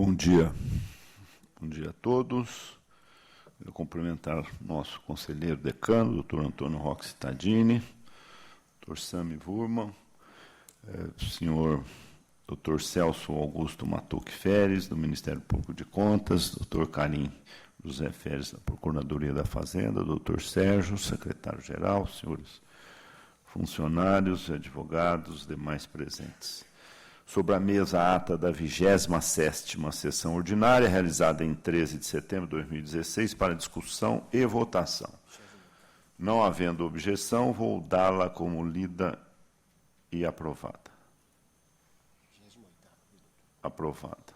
Bom dia a todos. Eu cumprimentar nosso conselheiro decano, doutor Antônio Roque Cittadini, doutor Sami Wurman, senhor doutor Celso Augusto Matuque Feres, do Ministério Público de Contas, doutor Karim José Feres, da Procuradoria da Fazenda, doutor Sérgio, secretário-geral, senhores funcionários, advogados, demais presentes. Sobre a mesa, a ata da 27ª sessão ordinária, realizada em 13 de setembro de 2016, para discussão e votação. Não havendo objeção, vou dá-la como lida e aprovada. Aprovada.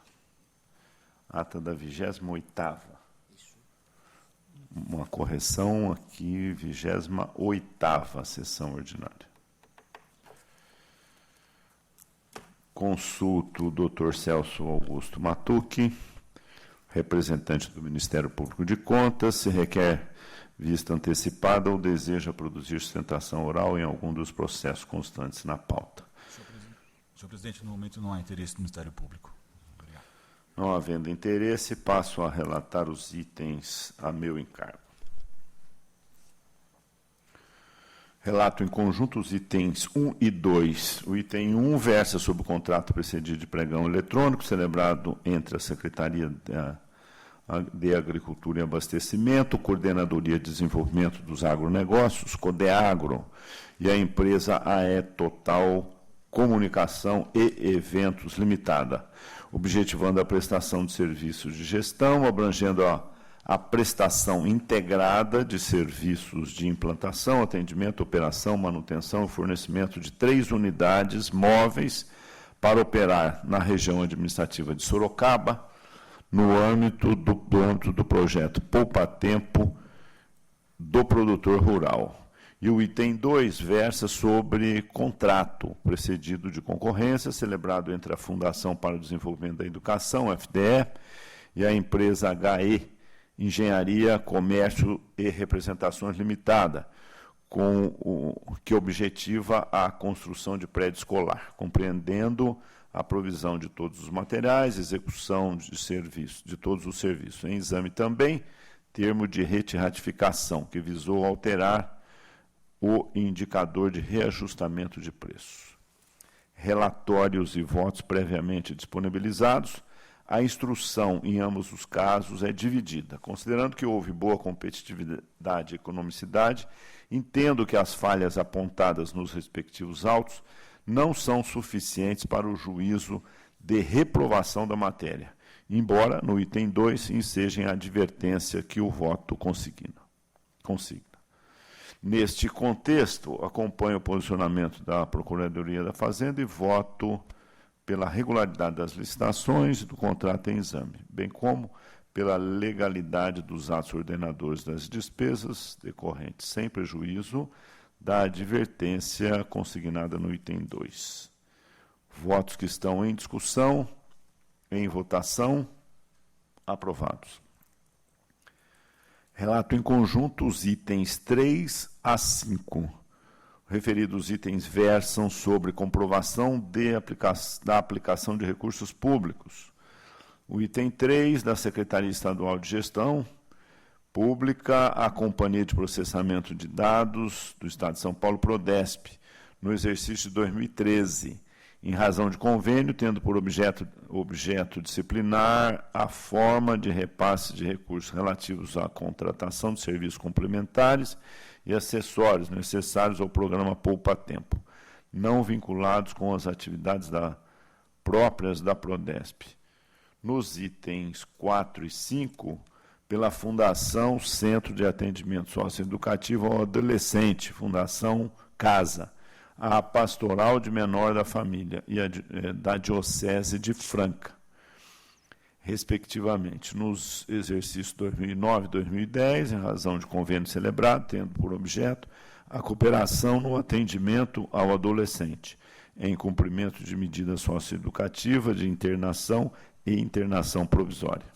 Ata da 28ª. Uma correção aqui, 28ª sessão ordinária. Consulto o doutor Celso Augusto Matuque, representante do Ministério Público de Contas, se requer vista antecipada ou deseja produzir sustentação oral em algum dos processos constantes na pauta. Senhor presidente, no momento não há interesse do Ministério Público. Obrigado. Não havendo interesse, passo a relatar os itens a meu encargo. Relato em conjunto os itens 1 e 2. O item 1 versa sobre o contrato precedido de pregão eletrônico, celebrado entre a Secretaria de Agricultura e Abastecimento, Coordenadoria de Desenvolvimento dos Agronegócios, CODEAGRO, e a empresa AE Total Comunicação e Eventos Limitada, objetivando a prestação de serviços de gestão, abrangendo a prestação integrada de serviços de implantação, atendimento, operação, manutenção e fornecimento de 3 unidades móveis para operar na região administrativa de Sorocaba, no âmbito do projeto Poupa Tempo do produtor rural. E o item 2 versa sobre contrato precedido de concorrência, celebrado entre a Fundação para o Desenvolvimento da Educação, FDE, e a empresa HE, Engenharia, Comércio e Representações Limitada, que objetiva a construção de prédio escolar, compreendendo a provisão de todos os materiais, execução de todos os serviços. Em exame também, termo de retificação, que visou alterar o indicador de reajustamento de preços. Relatórios e votos previamente disponibilizados. A instrução, em ambos os casos, é dividida. Considerando que houve boa competitividade e economicidade, entendo que as falhas apontadas nos respectivos autos não são suficientes para o juízo de reprovação da matéria, embora, no item 2, ensejem a advertência que o voto consigna. Neste contexto, acompanho o posicionamento da Procuradoria da Fazenda e voto pela regularidade das licitações e do contrato em exame, bem como pela legalidade dos atos ordenadores das despesas decorrentes, sem prejuízo da advertência consignada no item 2. Votos que estão em discussão, em votação, aprovados. Relato em conjunto os itens 3 a 5. Referidos itens versam sobre comprovação da aplicação de recursos públicos. O item 3, da Secretaria Estadual de Gestão Pública, a Companhia de Processamento de Dados do Estado de São Paulo, Prodesp, no exercício de 2013, em razão de convênio, tendo por objeto disciplinar a forma de repasse de recursos relativos à contratação de serviços complementares e acessórios necessários ao programa Poupa Tempo, não vinculados com as atividades próprias da Prodesp. Nos itens 4 e 5, pela Fundação Centro de Atendimento Socioeducativo ao Adolescente, Fundação Casa, a Pastoral de Menor da Família e a da Diocese de Franca, respectivamente, nos exercícios 2009 e 2010, em razão de convênio celebrado, tendo por objeto a cooperação no atendimento ao adolescente, em cumprimento de medida socioeducativa de internação e internação provisória.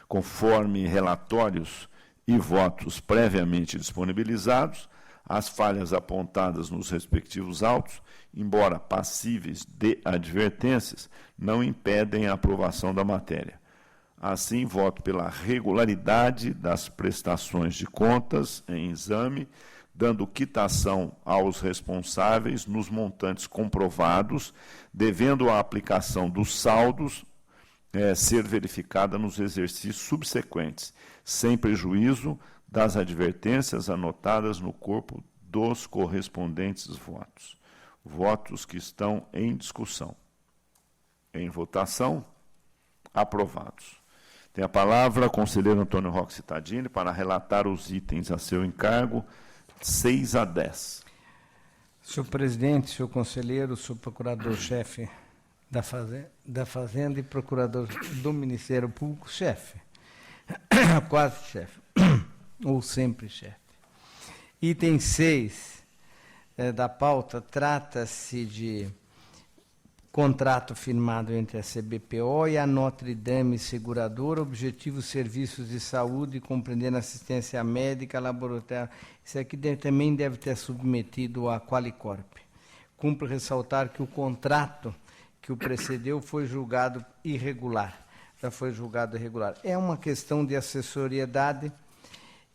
Conforme relatórios e votos previamente disponibilizados, As falhas apontadas nos respectivos autos, embora passíveis de advertências, não impedem a aprovação da matéria. Assim, voto pela regularidade das prestações de contas em exame, dando quitação aos responsáveis nos montantes comprovados, devendo a aplicação dos saldos ser verificada nos exercícios subsequentes, sem prejuízo das advertências anotadas no corpo dos correspondentes votos. Votos que estão em discussão. Em votação, aprovados. Tem a palavra o conselheiro Antônio Roque Cittadini para relatar os itens a seu encargo, 6 a 10. Senhor presidente, senhor conselheiro, senhor procurador-chefe da Fazenda e procurador do Ministério Público, chefe, quase chefe, ou sempre chefe. Item 6 da pauta trata-se de contrato firmado entre a CBPO e a Notre Dame Seguradora, objetivo serviços de saúde, compreendendo assistência médica, laboratório. Isso aqui também deve ter submetido à Qualicorp. Cumpre ressaltar que o contrato que o precedeu foi julgado irregular. Já foi julgado irregular. É uma questão de assessoriedade.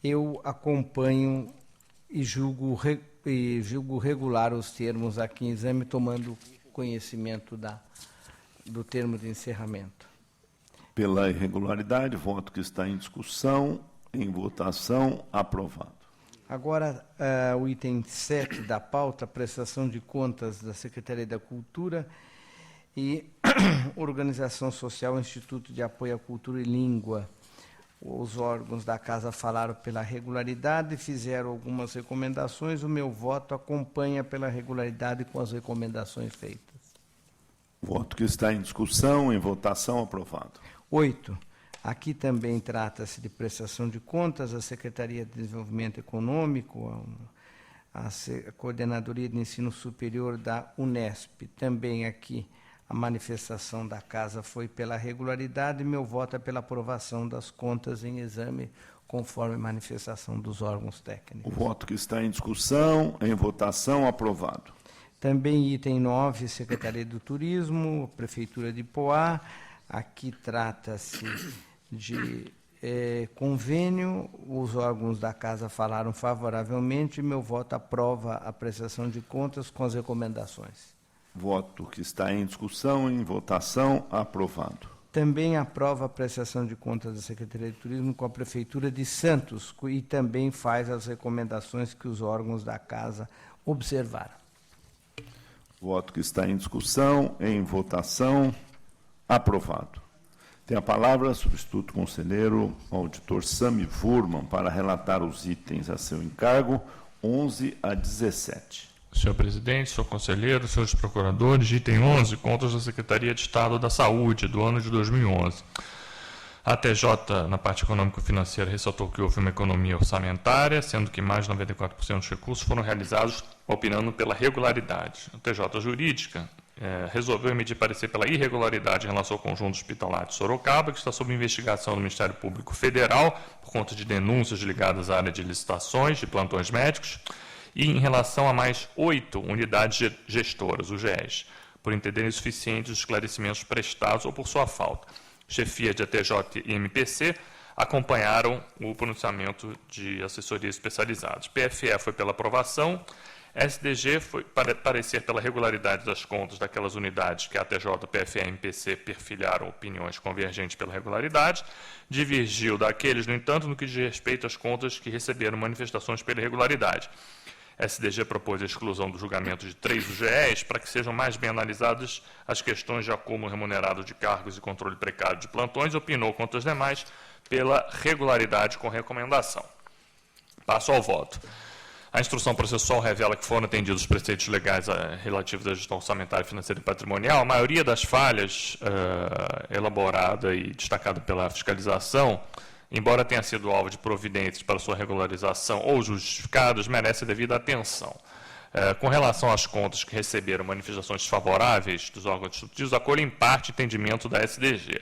Eu acompanho e julgo regular os termos aqui em exame, tomando conhecimento do termo de encerramento. Pela irregularidade, voto que está em discussão, em votação, aprovado. Agora, o item 7 da pauta, prestação de contas da Secretaria da Cultura e Organização Social, Instituto de Apoio à Cultura e Língua. Os órgãos da Casa falaram pela regularidade, fizeram algumas recomendações, o meu voto acompanha pela regularidade com as recomendações feitas. Voto que está em discussão, em votação, aprovado. 8. Aqui também trata-se de prestação de contas, a Secretaria de Desenvolvimento Econômico, a Coordenadoria de Ensino Superior da Unesp. Também aqui a manifestação da Casa foi pela regularidade, meu voto é pela aprovação das contas em exame, conforme manifestação dos órgãos técnicos. O voto que está em discussão, em votação, aprovado. Também item 9, Secretaria do Turismo, Prefeitura de Poá. Aqui trata-se de convênio, os órgãos da Casa falaram favoravelmente, meu voto aprova a prestação de contas com as recomendações. Voto que está em discussão, em votação, aprovado. Também aprova a prestação de contas da Secretaria de Turismo com a Prefeitura de Santos e também faz as recomendações que os órgãos da Casa observaram. Voto que está em discussão, em votação, aprovado. Tem a palavra o substituto conselheiro, auditor Sami Furman, para relatar os itens a seu encargo, 11 a 17. Senhor presidente, senhor conselheiro, senhores procuradores, item 11, contas da Secretaria de Estado da Saúde, do ano de 2011. A TJ, na parte econômico-financeira, ressaltou que houve uma economia orçamentária, sendo que mais de 94% dos recursos foram realizados opinando pela regularidade. A TJ Jurídica resolveu emitir parecer pela irregularidade em relação ao conjunto hospitalar de Sorocaba, que está sob investigação do Ministério Público Federal, por conta de denúncias ligadas à área de licitações de plantões médicos, e em relação a mais 8 unidades gestoras, UGEs, por entenderem insuficientes os esclarecimentos prestados ou por sua falta. Chefia de ATJ e MPC acompanharam o pronunciamento de assessorias especializadas. PFE foi pela aprovação, SDG foi parecer pela regularidade das contas daquelas unidades que a ATJ, PFE e MPC perfilharam opiniões convergentes pela regularidade, divergiu daqueles, no entanto, no que diz respeito às contas que receberam manifestações pela irregularidade. SDG propôs a exclusão do julgamento de 3 UGEs para que sejam mais bem analisadas as questões de acúmulo remunerado de cargos e controle precário de plantões, opinou quanto aos demais pela regularidade com recomendação. Passo ao voto. A instrução processual revela que foram atendidos os preceitos legais relativos à gestão orçamentária, financeira e patrimonial. A maioria das falhas elaborada e destacada pela fiscalização, embora tenha sido alvo de providências para sua regularização ou justificados, merece a devida atenção. Com relação às contas que receberam manifestações desfavoráveis dos órgãos institutivos, acolho em parte o entendimento da SDG.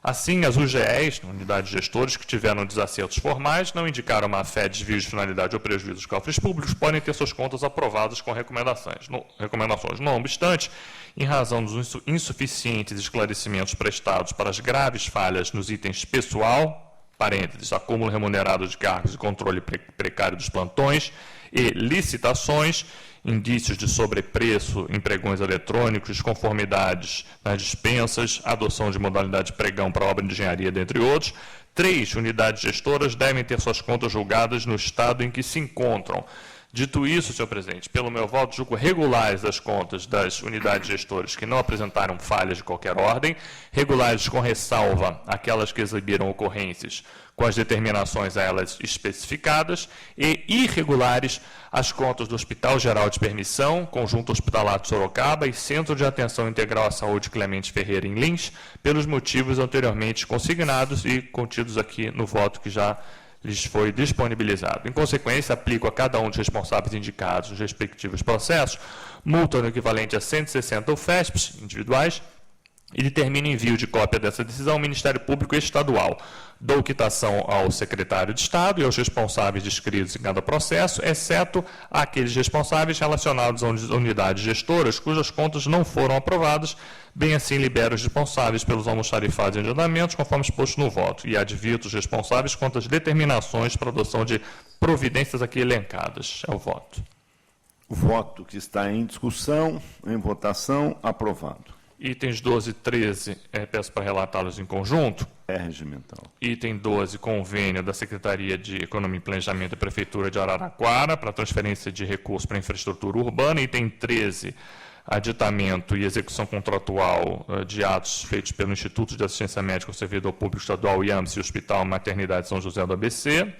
Assim, as UGEs, unidades gestores, que tiveram desacertos formais, não indicaram má-fé, desvio de finalidade ou prejuízo dos cofres públicos, podem ter suas contas aprovadas com recomendações. Não obstante, em razão dos insuficientes esclarecimentos prestados para as graves falhas nos itens pessoal, parênteses, acúmulo remunerado de cargos e controle precário dos plantões, e licitações, indícios de sobrepreço em pregões eletrônicos, desconformidades nas dispensas, adoção de modalidade de pregão para obra de engenharia, dentre outros. 3 unidades gestoras devem ter suas contas julgadas no estado em que se encontram. Dito isso, senhor presidente, pelo meu voto, julgo regulares as contas das unidades gestoras que não apresentaram falhas de qualquer ordem, regulares com ressalva aquelas que exibiram ocorrências com as determinações a elas especificadas, e irregulares as contas do Hospital Geral de Permissão, Conjunto Hospitalar de Sorocaba e Centro de Atenção Integral à Saúde Clemente Ferreira em Lins, pelos motivos anteriormente consignados e contidos aqui no voto que já lhes foi disponibilizado. Em consequência, aplico a cada um dos responsáveis indicados nos respectivos processos multa no equivalente a 160 UFESPs individuais e determino envio de cópia dessa decisão ao Ministério Público Estadual. Dou quitação ao secretário de Estado e aos responsáveis descritos em cada processo, exceto aqueles responsáveis relacionados a unidades gestoras cujas contas não foram aprovadas, bem assim libero os responsáveis pelos almoxarifados e adiantamentos, conforme exposto no voto, e advirto os responsáveis quanto às determinações para adoção de providências aqui elencadas. É o voto. O voto que está em discussão, em votação, aprovado. Itens 12 e 13, peço para relatá-los em conjunto. É regimental. Item 12, convênio da Secretaria de Economia e Planejamento da Prefeitura de Araraquara para transferência de recursos para infraestrutura urbana. Item 13, aditamento e execução contratual de atos feitos pelo Instituto de Assistência Médica ao Servidor Público Estadual IAMS e Hospital Maternidade São José do ABC.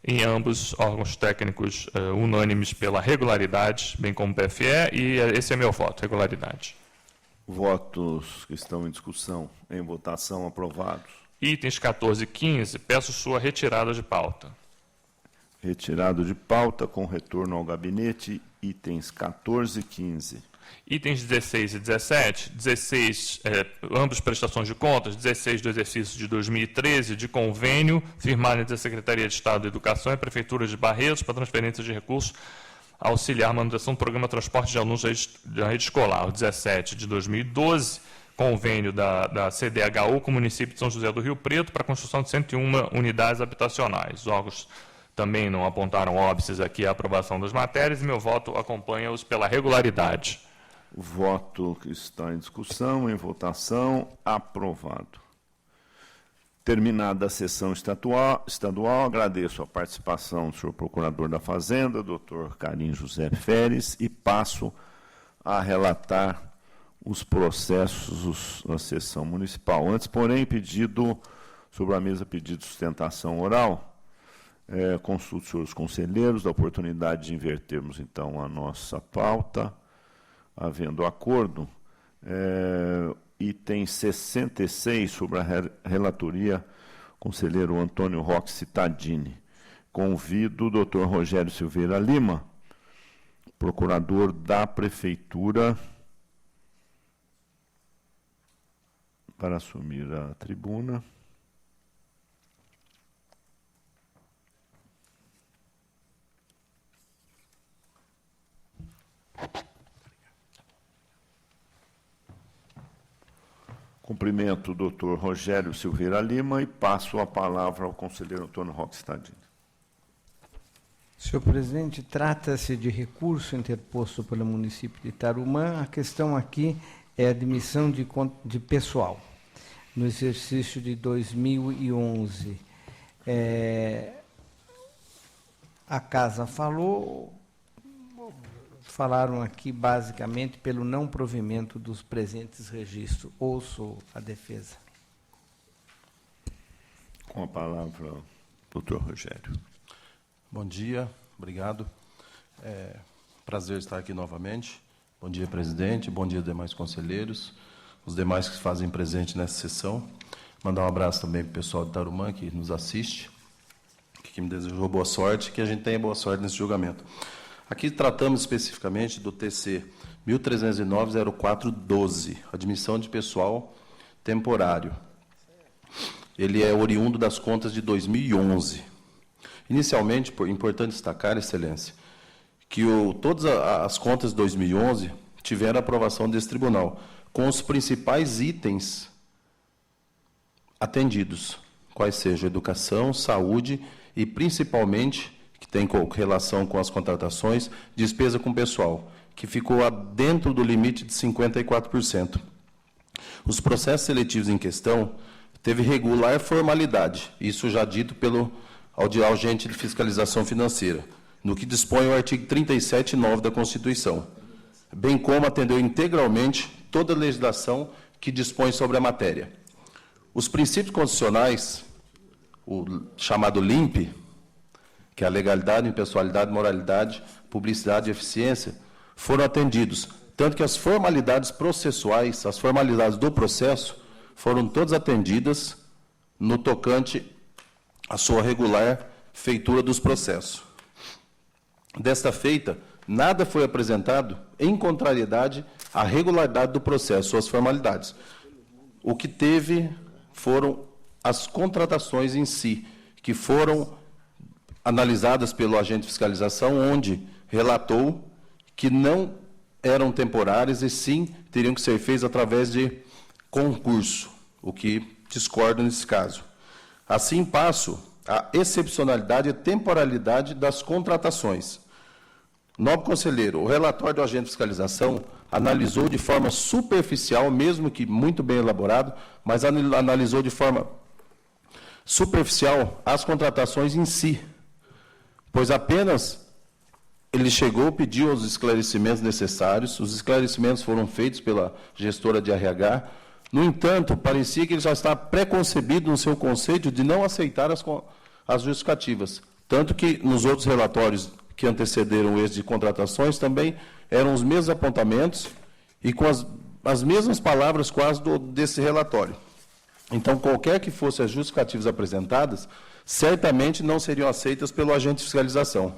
Em ambos, órgãos técnicos unânimes pela regularidade, bem como o PFE, e esse é meu voto, regularidade. Votos que estão em discussão, em votação, aprovados. Itens 14 e 15, peço sua retirada de pauta. Retirado de pauta com retorno ao gabinete, itens 14 e 15. Itens 16 e 17, 16, ambos prestações de contas, 16 do exercício de 2013, de convênio, firmado entre a Secretaria de Estado de Educação e a Prefeitura de Barretos para transferência de recursos auxiliar a manutenção do programa de transporte de alunos da rede escolar. O 17 de 2012, convênio da CDHU com o município de São José do Rio Preto para a construção de 101 unidades habitacionais. Os órgãos também não apontaram óbices aqui à aprovação das matérias e meu voto acompanha-os pela regularidade. O voto que está em discussão, em votação, aprovado. Terminada a sessão estadual, agradeço a participação do senhor Procurador da Fazenda, doutor Carim José Feres, e passo a relatar os processos da sessão municipal. Antes, porém, pedido sobre a mesa, pedido de sustentação oral. Consulto os senhores conselheiros, da oportunidade de invertermos, então, a nossa pauta, havendo acordo. Item 66, sobre a relatoria, conselheiro Antônio Roque Cittadini. Convido o doutor Rogério Silveira Lima, procurador da Prefeitura, para assumir a tribuna. Cumprimento o doutor Rogério Silveira Lima e passo a palavra ao conselheiro Antônio Roque Cittadini. Senhor presidente, trata-se de recurso interposto pelo município de Tarumã. A questão aqui é a admissão de pessoal. No exercício de 2011, a Casa falaram aqui basicamente pelo não provimento dos presentes registros. Ouço a defesa. Com a palavra, doutor Rogério. Bom dia, obrigado. Prazer estar aqui novamente. Bom dia, presidente. Bom dia, demais conselheiros, os demais que se fazem presente nessa sessão. Mandar um abraço também para o pessoal de Tarumã que nos assiste, que me desejou boa sorte, que a gente tenha boa sorte nesse julgamento. Aqui tratamos especificamente do TC 1309-0412, admissão de pessoal temporário. ele é oriundo das contas de 2011. Inicialmente, é importante destacar, Excelência, que todas as contas de 2011 tiveram aprovação desse tribunal, com os principais itens atendidos, quais sejam educação, saúde e, principalmente, que tem relação com as contratações, despesa com pessoal, que ficou dentro do limite de 54%. Os processos seletivos em questão teve regular formalidade, isso já dito pelo agente de fiscalização financeira, no que dispõe o artigo 37(9) da Constituição, bem como atendeu integralmente toda a legislação que dispõe sobre a matéria. Os princípios constitucionais, o chamado LIMP, que é a legalidade, impessoalidade, moralidade, publicidade e eficiência, foram atendidos, tanto que as formalidades processuais, as formalidades do processo, foram todas atendidas no tocante à sua regular feitura dos processos. Desta feita, nada foi apresentado em contrariedade à regularidade do processo, suas formalidades. O que teve foram as contratações em si, que foram analisadas pelo agente de fiscalização, onde relatou que não eram temporárias e sim teriam que ser feitas através de concurso, o que discordo nesse caso. Assim, passo a excepcionalidade e temporalidade das contratações. Nobre conselheiro, o relatório do agente de fiscalização analisou de forma superficial, mesmo que muito bem elaborado, mas analisou de forma superficial as contratações em si, pois apenas ele chegou, pediu os esclarecimentos necessários, os esclarecimentos foram feitos pela gestora de RH. No entanto, parecia que ele já estava preconcebido no seu conceito de não aceitar as justificativas. Tanto que nos outros relatórios que antecederam esse de contratações também eram os mesmos apontamentos e com as mesmas palavras quase desse relatório. Então, qualquer que fossem as justificativas apresentadas, certamente não seriam aceitas pelo agente de fiscalização.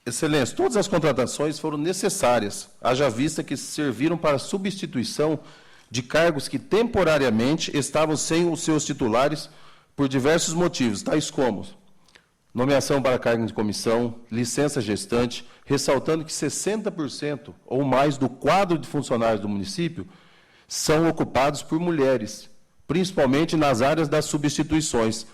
Excelência, todas as contratações foram necessárias, haja vista que serviram para substituição de cargos que temporariamente estavam sem os seus titulares por diversos motivos, tais como nomeação para cargo de comissão, licença gestante, ressaltando que 60% ou mais do quadro de funcionários do município são ocupados por mulheres, principalmente nas áreas das substituições,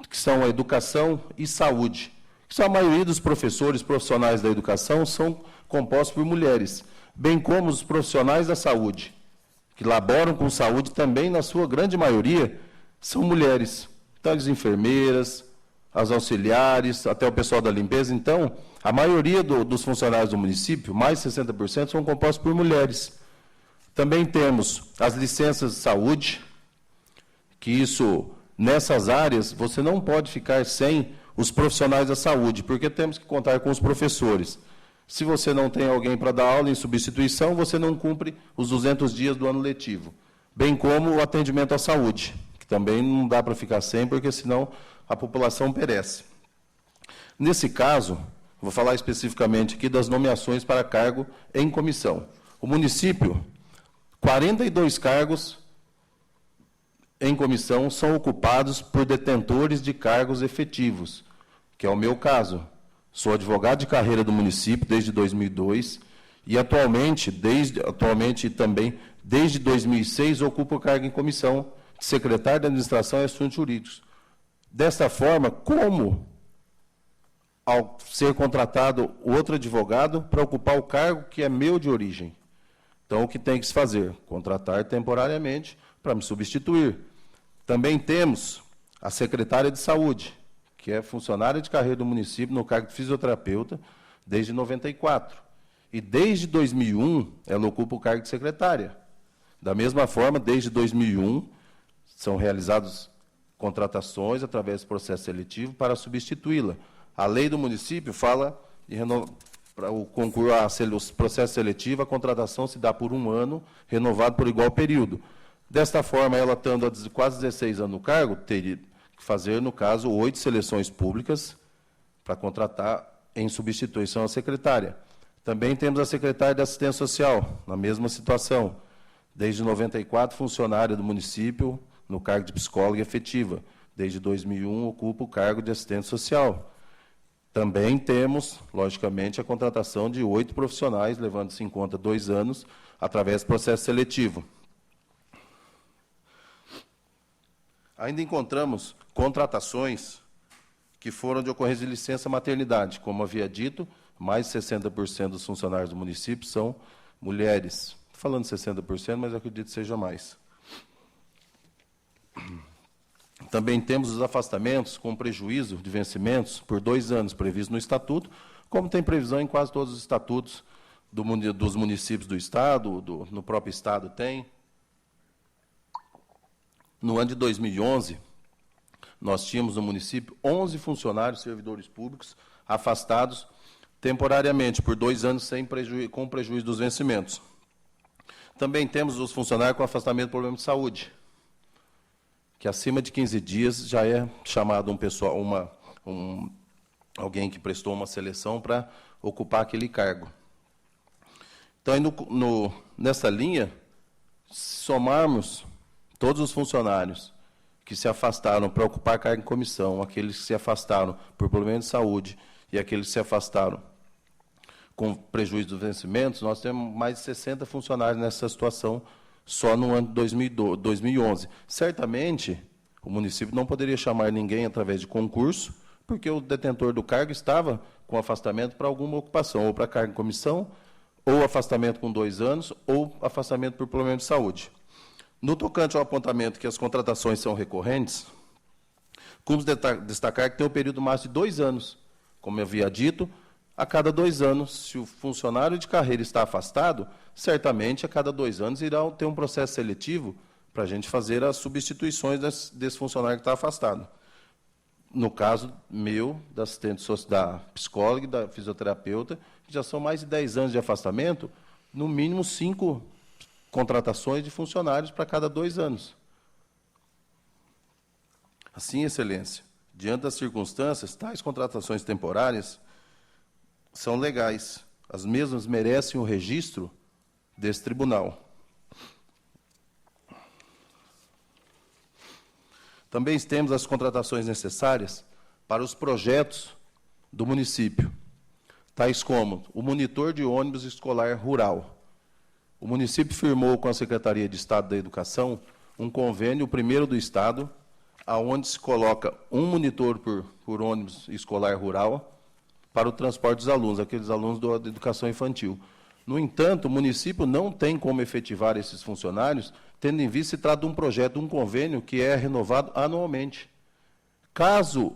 que são a educação e saúde. A maioria dos professores profissionais da educação são compostos por mulheres, bem como os profissionais da saúde, que laboram com saúde também, na sua grande maioria, são mulheres. Então, as enfermeiras, as auxiliares, até o pessoal da limpeza. Então, a maioria dos funcionários do município, mais de 60%, são compostos por mulheres. Também temos as licenças de saúde, que isso, nessas áreas, você não pode ficar sem os profissionais da saúde, porque temos que contar com os professores. Se você não tem alguém para dar aula em substituição, você não cumpre os 200 dias do ano letivo, bem como o atendimento à saúde, que também não dá para ficar sem, porque senão a população perece. Nesse caso, vou falar especificamente aqui das nomeações para cargo em comissão. O município, 42 cargos em comissão são ocupados por detentores de cargos efetivos, que é o meu caso. Sou advogado de carreira do município desde 2002 e atualmente também, desde 2006, ocupo o cargo em comissão de secretário de Administração e Assuntos Jurídicos. Desta forma, como, ao ser contratado outro advogado, para ocupar o cargo que é meu de origem? Então, o que tem que se fazer? Contratar temporariamente para me substituir. Também temos a secretária de saúde, que é funcionária de carreira do município no cargo de fisioterapeuta desde 94. E desde 2001, ela ocupa o cargo de secretária. Da mesma forma, desde 2001, são realizadas contratações através do processo seletivo para substituí-la. A lei do município fala para o concurso, o processo seletivo, a contratação se dá por 1 ano, renovado por igual período. Desta forma, ela estando há quase 16 anos no cargo, teria que fazer, no caso, 8 seleções públicas para contratar em substituição à secretária. Também temos a secretária de Assistência Social, na mesma situação. Desde 94, funcionária do município, no cargo de psicóloga efetiva. Desde 2001, ocupa o cargo de assistente social. Também temos, logicamente, a contratação de 8 profissionais, levando-se em conta 2 anos, através do processo seletivo. Ainda encontramos contratações que foram de ocorrência de licença maternidade. Como havia dito, mais de 60% dos funcionários do município são mulheres. Estou falando 60%, mas acredito que seja mais. Também temos os afastamentos com prejuízo de vencimentos por 2 anos, previsto no Estatuto, como tem previsão em quase todos os estatutos dos municípios do Estado, no próprio Estado tem. No ano de 2011, nós tínhamos no município 11 funcionários servidores públicos afastados temporariamente por 2 anos com prejuízo dos vencimentos. Também temos os funcionários com afastamento por problema de saúde, que acima de 15 dias já é chamado alguém que prestou uma seleção para ocupar aquele cargo. Então, nessa linha, somarmos todos os funcionários que se afastaram para ocupar cargo em comissão, aqueles que se afastaram por problema de saúde e aqueles que se afastaram com prejuízo dos vencimentos, nós temos mais de 60 funcionários nessa situação só no ano de 2011. Certamente, o município não poderia chamar ninguém através de concurso, porque o detentor do cargo estava com afastamento para alguma ocupação, ou para cargo em comissão, ou afastamento com 2 anos, ou afastamento por problema de saúde. No tocante ao apontamento que as contratações são recorrentes, como destacar que tem um período máximo de 2 anos. Como eu havia dito, a cada 2 anos, se o funcionário de carreira está afastado, certamente a cada 2 anos irá ter um processo seletivo para a gente fazer as substituições desse funcionário que está afastado. No caso meu, da assistente da psicóloga e da fisioterapeuta, que já são mais de 10 anos de afastamento, no mínimo 5 contratações de funcionários para cada 2 anos. Assim, Excelência, diante das circunstâncias, tais contratações temporárias são legais. As mesmas merecem o registro desse tribunal. Também temos as contratações necessárias para os projetos do município, tais como o monitor de ônibus escolar rural. O município firmou com a Secretaria de Estado da Educação um convênio, o primeiro do Estado, aonde se coloca um monitor por ônibus escolar rural para o transporte dos alunos, aqueles alunos da educação infantil. No entanto, o município não tem como efetivar esses funcionários, tendo em vista se trata de um projeto, um convênio que é renovado anualmente. Caso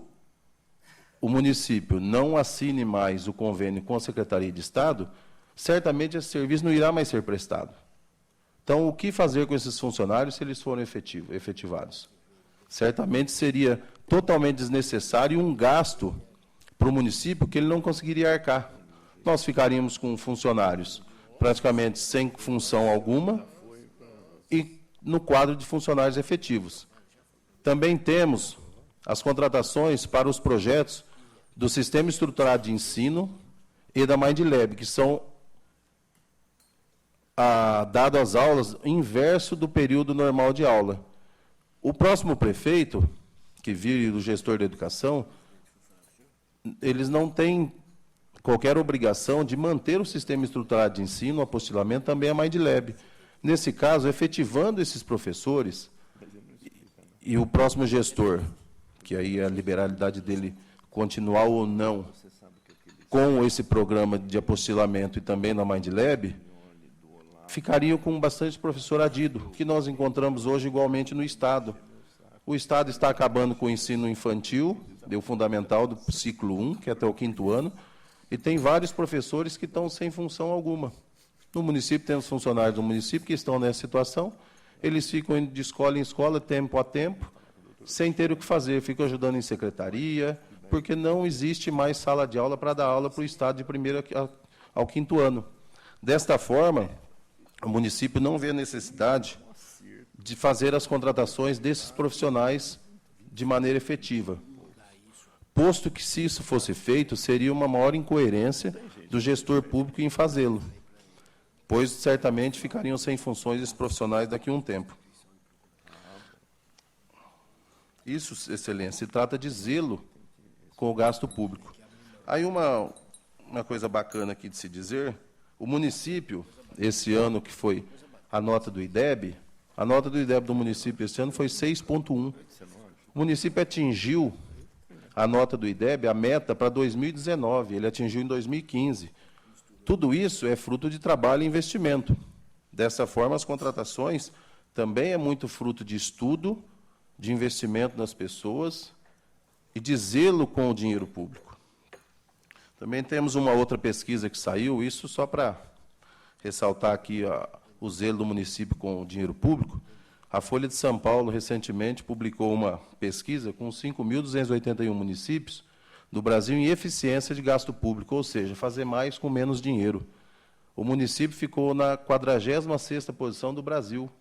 o município não assine mais o convênio com a Secretaria de Estado, certamente esse serviço não irá mais ser prestado. Então, o que fazer com esses funcionários se eles forem efetivados? Certamente seria totalmente desnecessário um gasto para o município que ele não conseguiria arcar. Nós ficaríamos com funcionários praticamente sem função alguma e no quadro de funcionários efetivos. Também temos as contratações para os projetos do Sistema Estruturado de Ensino e da MindLab, que são dado às aulas inverso do período normal de aula. O próximo prefeito, que vire o gestor da educação, eles não têm qualquer obrigação de manter o sistema estruturado de ensino, o apostilamento, também a MindLab. Nesse caso, efetivando esses professores, e o próximo gestor, que aí é a liberalidade dele continuar ou não com esse programa de apostilamento e também na MindLab, ficariam com bastante professor adido, que nós encontramos hoje igualmente no Estado. O Estado está acabando com o ensino infantil, o fundamental do ciclo 1, que é até o 5º ano, e tem vários professores que estão sem função alguma. No município, temos funcionários do município que estão nessa situação, eles ficam indo de escola em escola, tempo a tempo, sem ter o que fazer, ficam ajudando em secretaria, porque não existe mais sala de aula para dar aula para o Estado de 1º ao 5º ano. Desta forma, o município não vê a necessidade de fazer as contratações desses profissionais de maneira efetiva. Posto que, se isso fosse feito, seria uma maior incoerência do gestor público em fazê-lo, pois certamente ficariam sem funções esses profissionais daqui a um tempo. Isso, excelência, se trata de zelo com o gasto público. Aí uma coisa bacana aqui de se dizer, o município, esse ano que foi a nota do IDEB do município esse ano foi 6,1. O município atingiu a nota do IDEB, a meta para 2019, ele atingiu em 2015. Tudo isso é fruto de trabalho e investimento. Dessa forma, as contratações também é muito fruto de estudo, de investimento nas pessoas e de zelo com o dinheiro público. Também temos uma outra pesquisa que saiu, isso só para ressaltar aqui o zelo do município com o dinheiro público. A Folha de São Paulo, recentemente, publicou uma pesquisa com 5.281 municípios do Brasil em eficiência de gasto público, ou seja, fazer mais com menos dinheiro. O município ficou na 46ª posição do Brasil,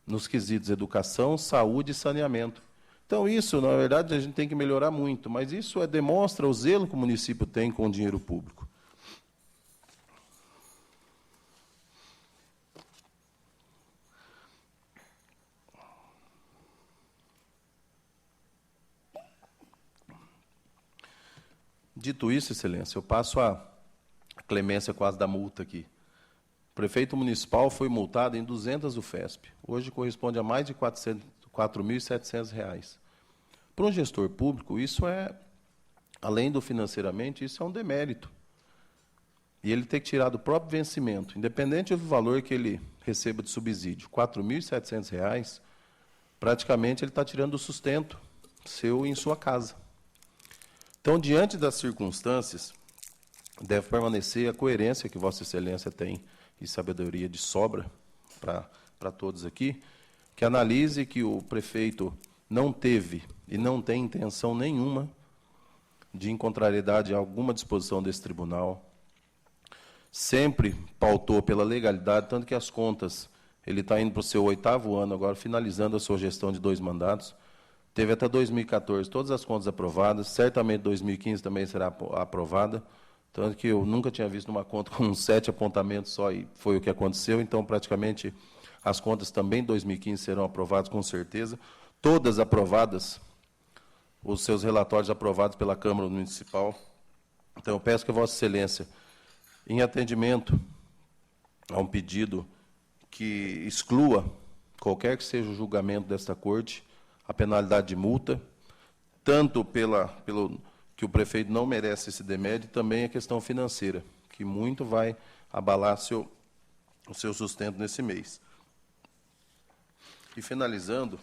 nos quesitos educação, saúde e saneamento. Então, isso, na verdade, a gente tem que melhorar muito, mas isso demonstra o zelo que o município tem com o dinheiro público. Dito isso, excelência, eu passo a clemência quase da multa aqui. O prefeito municipal foi multado em 200 UFESP. Hoje corresponde a mais de R$ 4.700. Para um gestor público, isso além do financeiramente, isso é um demérito. E ele tem que tirar do próprio vencimento, independente do valor que ele receba de subsídio, R$ 4.700, praticamente ele está tirando o sustento seu em sua casa. Então, diante das circunstâncias, deve permanecer a coerência que Vossa Excelência tem e sabedoria de sobra para todos aqui, que analise que o prefeito não teve e não tem intenção nenhuma de incontrariedade a alguma disposição desse tribunal, sempre pautou pela legalidade, tanto que as contas, ele está indo para o seu 8º ano agora, finalizando a sua gestão de 2 mandatos, teve até 2014 todas as contas aprovadas, certamente 2015 também será aprovada, tanto que eu nunca tinha visto uma conta com 7 apontamentos só, e foi o que aconteceu. Então, praticamente, as contas também em 2015 serão aprovadas, com certeza. Todas aprovadas, os seus relatórios aprovados pela Câmara Municipal. Então, eu peço que a Vossa Excelência, em atendimento a um pedido que exclua, qualquer que seja o julgamento desta Corte, a penalidade de multa, tanto pelo que o prefeito não merece esse demérito, também a questão financeira, que muito vai abalar o seu sustento nesse mês. E, finalizando,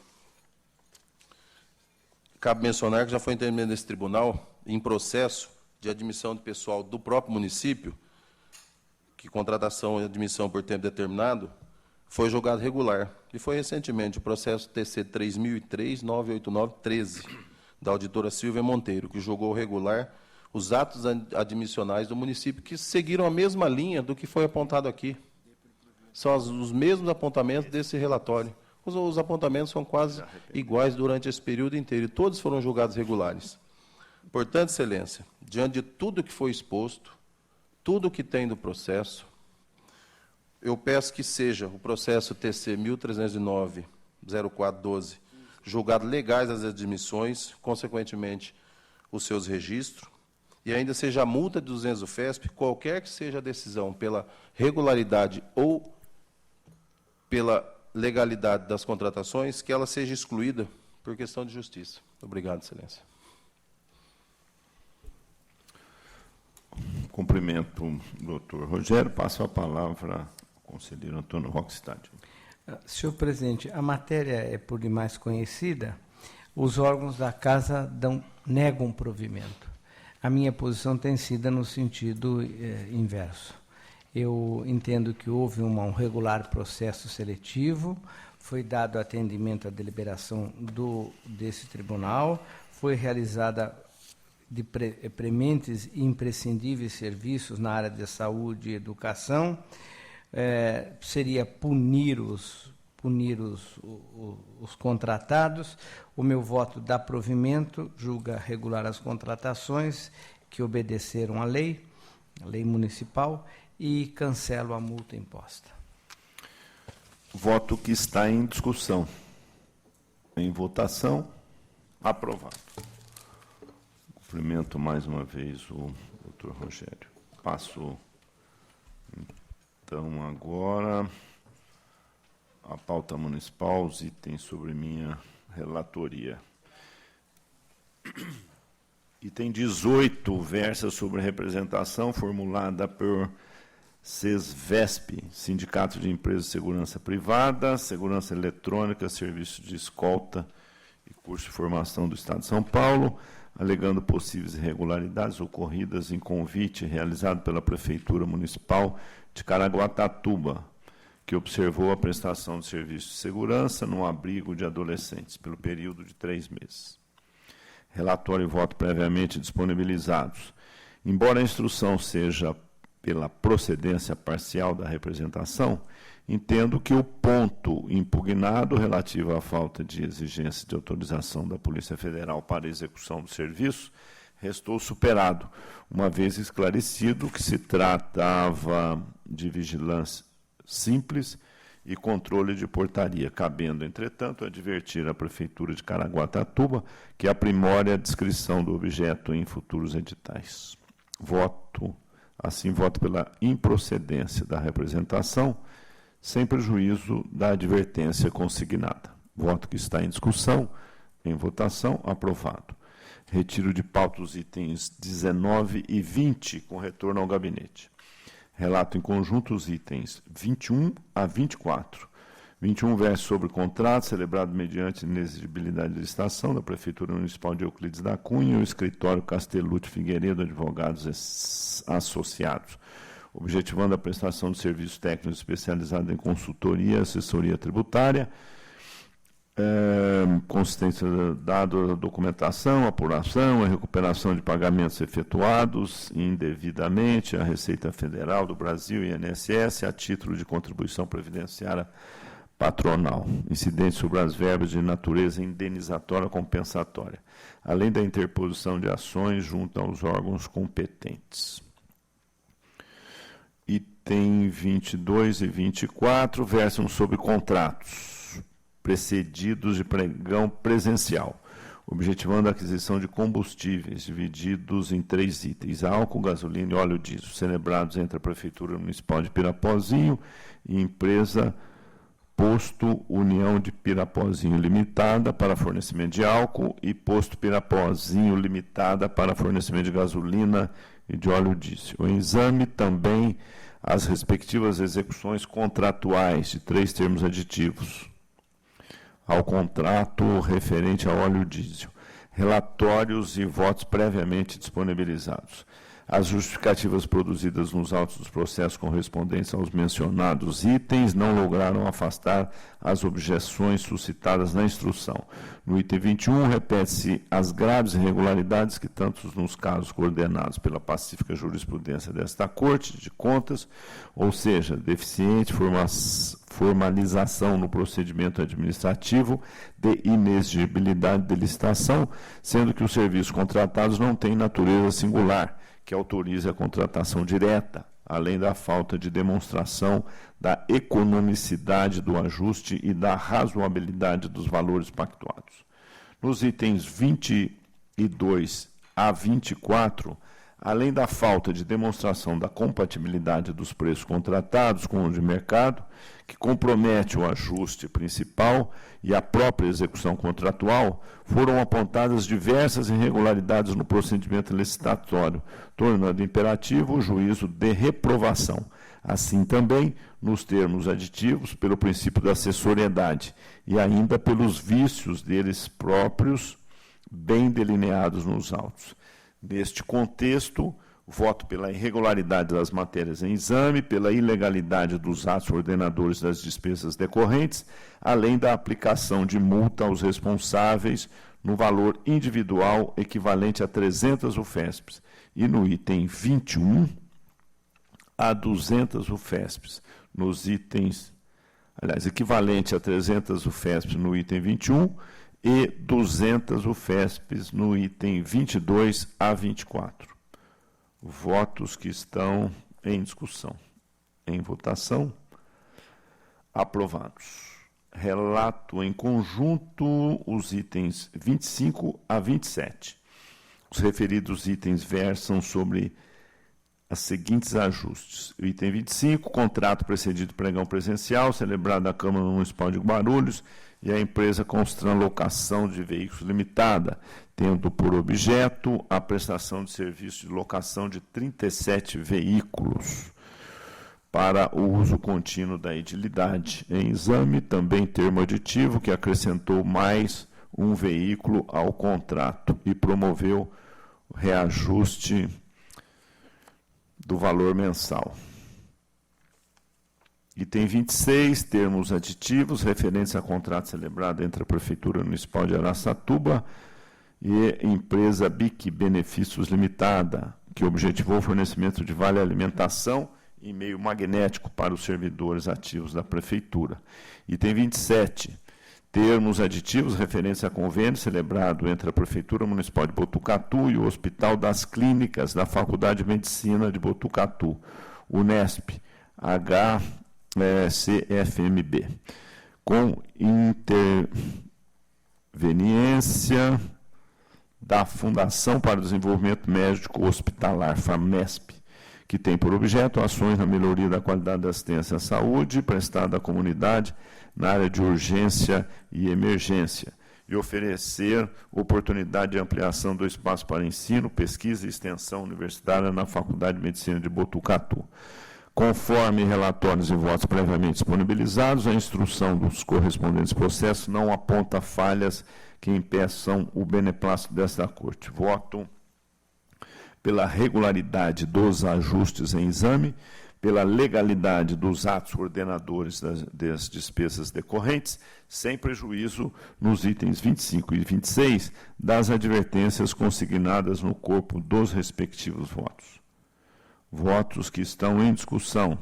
cabe mencionar que já foi intermédio desse tribunal, em processo de admissão de pessoal do próprio município, que contratação e admissão por tempo determinado, foi julgado regular. E foi recentemente o processo TC 3003-989-13, da auditora Silvia Monteiro, que julgou regular os atos admissionais do município, que seguiram a mesma linha do que foi apontado aqui. São os mesmos apontamentos desse relatório. Os apontamentos são quase iguais durante esse período inteiro, e todos foram julgados regulares. Portanto, Excelência, diante de tudo que foi exposto, tudo que tem do processo, eu peço que seja o processo TC 1309-0412, julgado legais as admissões, consequentemente, os seus registros, e ainda seja a multa de 200 UFESP, qualquer que seja a decisão pela regularidade ou pela legalidade das contratações, que ela seja excluída por questão de justiça. Obrigado, Excelência. Cumprimento o doutor Rogério. Passo a palavra ao conselheiro Antônio Rockstad. Senhor presidente, a matéria é por demais conhecida. Os órgãos da Casa negam provimento. A minha posição tem sido no sentido inverso. Eu entendo que houve um regular processo seletivo, foi dado atendimento à deliberação desse tribunal, foi realizada de prementes e imprescindíveis serviços na área de saúde e educação. Seria punir os contratados. O meu voto dá provimento, julga regular as contratações que obedeceram à lei municipal, e cancelo a multa imposta. Voto que está em discussão. Em votação. Aprovado. Cumprimento mais uma vez o doutor Rogério. Passo, então, agora a pauta municipal, os itens sobre minha relatoria. Item 18 versa sobre representação formulada por SESVESP, Sindicato de Empresas de Segurança Privada, Segurança Eletrônica, Serviço de Escolta e Curso de Formação do Estado de São Paulo, alegando possíveis irregularidades ocorridas em convite realizado pela Prefeitura Municipal de Caraguatatuba, que observou a prestação de serviço de segurança num abrigo de adolescentes pelo período de 3 meses. Relatório e voto previamente disponibilizados. Embora a instrução seja pela procedência parcial da representação, entendo que o ponto impugnado relativo à falta de exigência de autorização da Polícia Federal para a execução do serviço restou superado, uma vez esclarecido que se tratava de vigilância simples e controle de portaria, cabendo, entretanto, advertir à Prefeitura de Caraguatatuba que aprimore a descrição do objeto em futuros editais. Voto pela improcedência da representação, sem prejuízo da advertência consignada. Voto que está em discussão, em votação, aprovado. Retiro de pauta os itens 19 e 20, com retorno ao gabinete. Relato em conjunto os itens 21 a 24. 21 versa sobre contrato celebrado mediante inexigibilidade de licitação da Prefeitura Municipal de Euclides da Cunha e o escritório Castellucci Figueiredo Advogados Associados, objetivando a prestação de serviços técnicos especializados em consultoria e assessoria tributária, consistência da documentação, apuração e recuperação de pagamentos efetuados indevidamente à Receita Federal do Brasil e INSS a título de contribuição previdenciária patronal, incidente sobre as verbas de natureza indenizatória compensatória, além da interposição de ações junto aos órgãos competentes. Item 22 e 24 versam sobre contratos precedidos de pregão presencial, objetivando a aquisição de combustíveis divididos em 3 itens: álcool, gasolina e óleo diesel, celebrados entre a Prefeitura Municipal de Pirapozinho e empresa Posto União de Pirapozinho Limitada para fornecimento de álcool e Posto Pirapozinho Limitada para fornecimento de gasolina e de óleo diesel. O exame também as respectivas execuções contratuais de 3 termos aditivos ao contrato referente a óleo diesel, relatórios e votos previamente disponibilizados. As justificativas produzidas nos autos dos processos correspondentes aos mencionados itens não lograram afastar as objeções suscitadas na instrução. No item 21, repete-se as graves irregularidades que, tanto nos casos coordenados pela pacífica jurisprudência desta Corte de Contas, ou seja, deficiente formalização no procedimento administrativo de inexigibilidade de licitação, sendo que os serviços contratados não têm natureza singular, que autorize a contratação direta, além da falta de demonstração da economicidade do ajuste e da razoabilidade dos valores pactuados. Nos itens 22 a 24, além da falta de demonstração da compatibilidade dos preços contratados com o de mercado, que compromete o ajuste principal e a própria execução contratual, foram apontadas diversas irregularidades no procedimento licitatório, tornando imperativo o juízo de reprovação. Assim também, nos termos aditivos, pelo princípio da acessoriedade e ainda pelos vícios deles próprios, bem delineados nos autos. Neste contexto, voto pela irregularidade das matérias em exame, pela ilegalidade dos atos ordenadores das despesas decorrentes, além da aplicação de multa aos responsáveis no valor individual equivalente a 300 UFESPs e no item 21 a 200 UFESPs. Nos itens, equivalente a 300 UFESPs no item 21 e 200 UFESPs no item 22 a 24. Votos que estão em discussão. Em votação, aprovados. Relato em conjunto os itens 25 a 27. Os referidos itens versam sobre as seguintes ajustes. O item 25, contrato precedido de pregão presencial, celebrado na Câmara Municipal de Guarulhos, e a empresa Constran Locação de Veículos Limitada, tendo por objeto a prestação de serviço de locação de 37 veículos para o uso contínuo da edilidade. Em exame, também termo aditivo que acrescentou mais um veículo ao contrato e promoveu o reajuste do valor mensal. Item 26, termos aditivos referentes a contrato celebrado entre a Prefeitura Municipal de Araçatuba e empresa BIC Benefícios Limitada, que objetivou o fornecimento de vale alimentação e meio magnético para os servidores ativos da Prefeitura. Item 27, termos aditivos referentes a convênio celebrado entre a Prefeitura Municipal de Botucatu e o Hospital das Clínicas da Faculdade de Medicina de Botucatu, Unesp, HCFMB, com interveniência da Fundação para o Desenvolvimento Médico Hospitalar, FAMESP, que tem por objeto ações na melhoria da qualidade da assistência à saúde prestada à comunidade na área de urgência e emergência, e oferecer oportunidade de ampliação do espaço para ensino, pesquisa e extensão universitária na Faculdade de Medicina de Botucatu. Conforme relatórios e votos previamente disponibilizados, a instrução dos correspondentes processos não aponta falhas que impeçam o beneplácito desta Corte. Voto pela regularidade dos ajustes em exame, pela legalidade dos atos ordenadores das despesas decorrentes, sem prejuízo nos itens 25 e 26 das advertências consignadas no corpo dos respectivos votos. Votos que estão em discussão,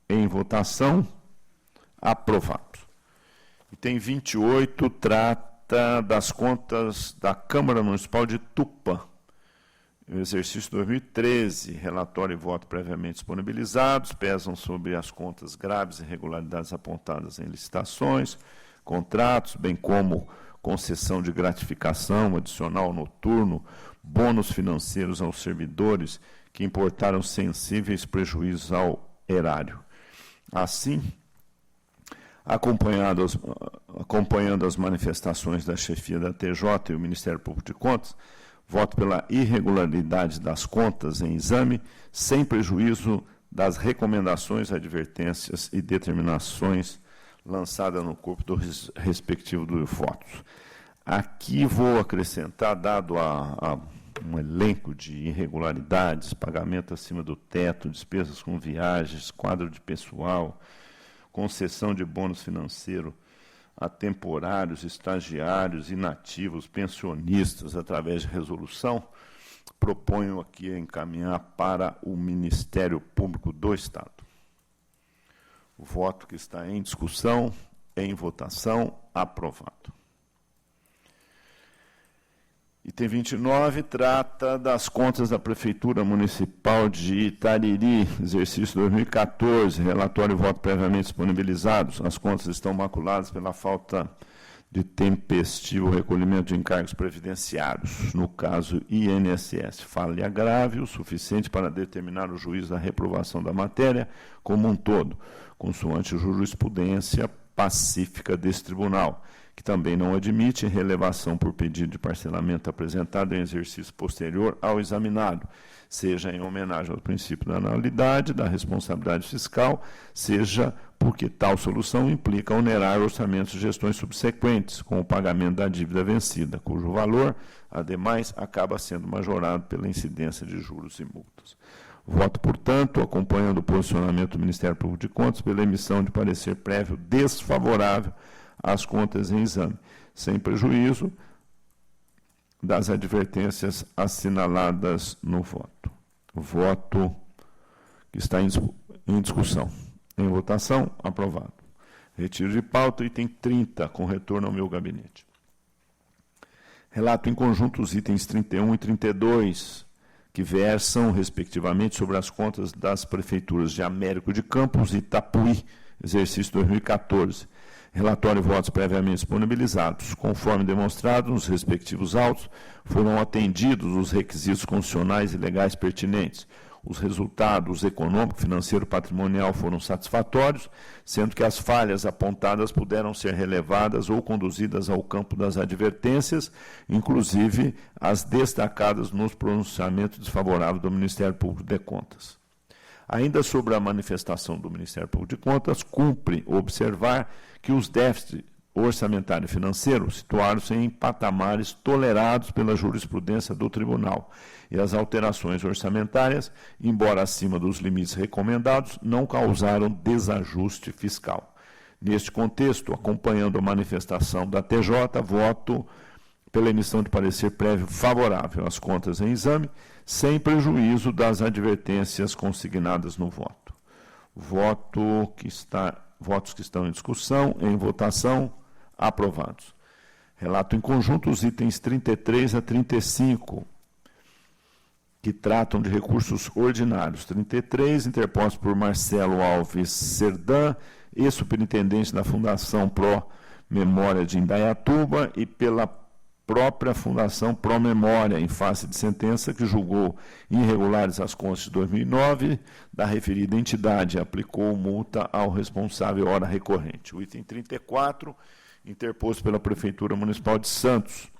em votação, aprovado. Item 28 trata das contas da Câmara Municipal de Tupã, exercício 2013, relatório e voto previamente disponibilizados, pesam sobre as contas graves e irregularidades apontadas em licitações, contratos, bem como concessão de gratificação, adicional noturno, bônus financeiros aos servidores que importaram sensíveis prejuízos ao erário. Assim, acompanhando as manifestações da chefia da TJ e o Ministério Público de Contas, voto pela irregularidade das contas em exame, sem prejuízo das recomendações, advertências e determinações lançadas no corpo do respectivo dos votos. Aqui vou acrescentar, dado um elenco de irregularidades, pagamento acima do teto, despesas com viagens, quadro de pessoal, concessão de bônus financeiro a temporários, estagiários, inativos, pensionistas, através de resolução, proponho aqui encaminhar para o Ministério Público do Estado. O voto que está em discussão, em votação, aprovado. Item 29 trata das contas da Prefeitura Municipal de Itariri, exercício 2014, relatório e voto previamente disponibilizados. As contas estão maculadas pela falta de tempestivo recolhimento de encargos previdenciários, no caso INSS. Falha grave o suficiente para determinar o juízo da reprovação da matéria como um todo, consoante jurisprudência pacífica desse tribunal, que também não admite relevação por pedido de parcelamento apresentado em exercício posterior ao examinado, seja em homenagem ao princípio da anualidade, da responsabilidade fiscal, seja porque tal solução implica onerar orçamentos de gestões subsequentes, com o pagamento da dívida vencida, cujo valor, ademais, acaba sendo majorado pela incidência de juros e multas. Voto, portanto, acompanhando o posicionamento do Ministério Público de Contas, pela emissão de parecer prévio desfavorável às contas em exame, sem prejuízo das advertências assinaladas no voto. O voto que está em discussão. Em votação, aprovado. Retiro de pauta, item 30, com retorno ao meu gabinete. Relato em conjunto os itens 31 e 32, que versam, respectivamente, sobre as contas das prefeituras de Américo de Campos e Itapuí, exercício 2014, Relatório e votos previamente disponibilizados. Conforme demonstrado nos respectivos autos, foram atendidos os requisitos constitucionais e legais pertinentes. Os resultados econômico, financeiro e patrimonial foram satisfatórios, sendo que as falhas apontadas puderam ser relevadas ou conduzidas ao campo das advertências, inclusive as destacadas nos pronunciamentos desfavoráveis do Ministério Público de Contas. Ainda sobre a manifestação do Ministério Público de Contas, cumpre observar que os déficits orçamentário e financeiro situaram-se em patamares tolerados pela jurisprudência do Tribunal, e as alterações orçamentárias, embora acima dos limites recomendados, não causaram desajuste fiscal. Neste contexto, acompanhando a manifestação da TJ, voto pela emissão de parecer prévio favorável às contas em exame, sem prejuízo das advertências consignadas no voto. Votos que estão em discussão, em votação, aprovados. Relato em conjunto os itens 33 a 35, que tratam de recursos ordinários. 33, interposto por Marcelo Alves Serdã, ex-superintendente da Fundação Pro Memória de Indaiatuba, e pela própria Fundação Pro Memória, em face de sentença que julgou irregulares as contas de 2009 da referida entidade e aplicou multa ao responsável hora recorrente. O item 34, interposto pela Prefeitura Municipal de Santos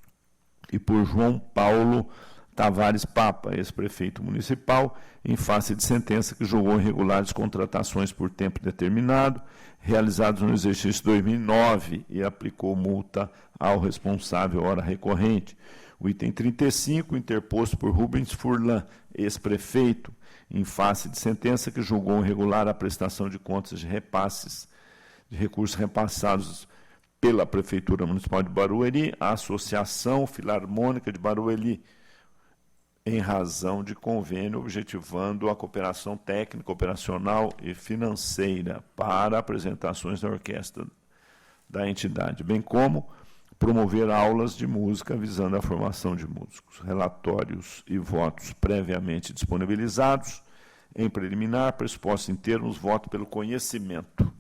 e por João Paulo Tavares Papa, ex-prefeito municipal, em face de sentença que julgou irregulares contratações por tempo determinado, realizadas no exercício 2009 e aplicou multa ao responsável hora recorrente. O item 35, interposto por Rubens Furlan, ex-prefeito, em face de sentença que julgou irregular a prestação de contas de repasses, de recursos repassados pela Prefeitura Municipal de Barueri, à Associação Filarmônica de Barueri, em razão de convênio objetivando a cooperação técnica, operacional e financeira para apresentações da orquestra da entidade, bem como promover aulas de música visando a formação de músicos. Relatórios e votos previamente disponibilizados. Em preliminar, pressuposto em termos, voto pelo conhecimento.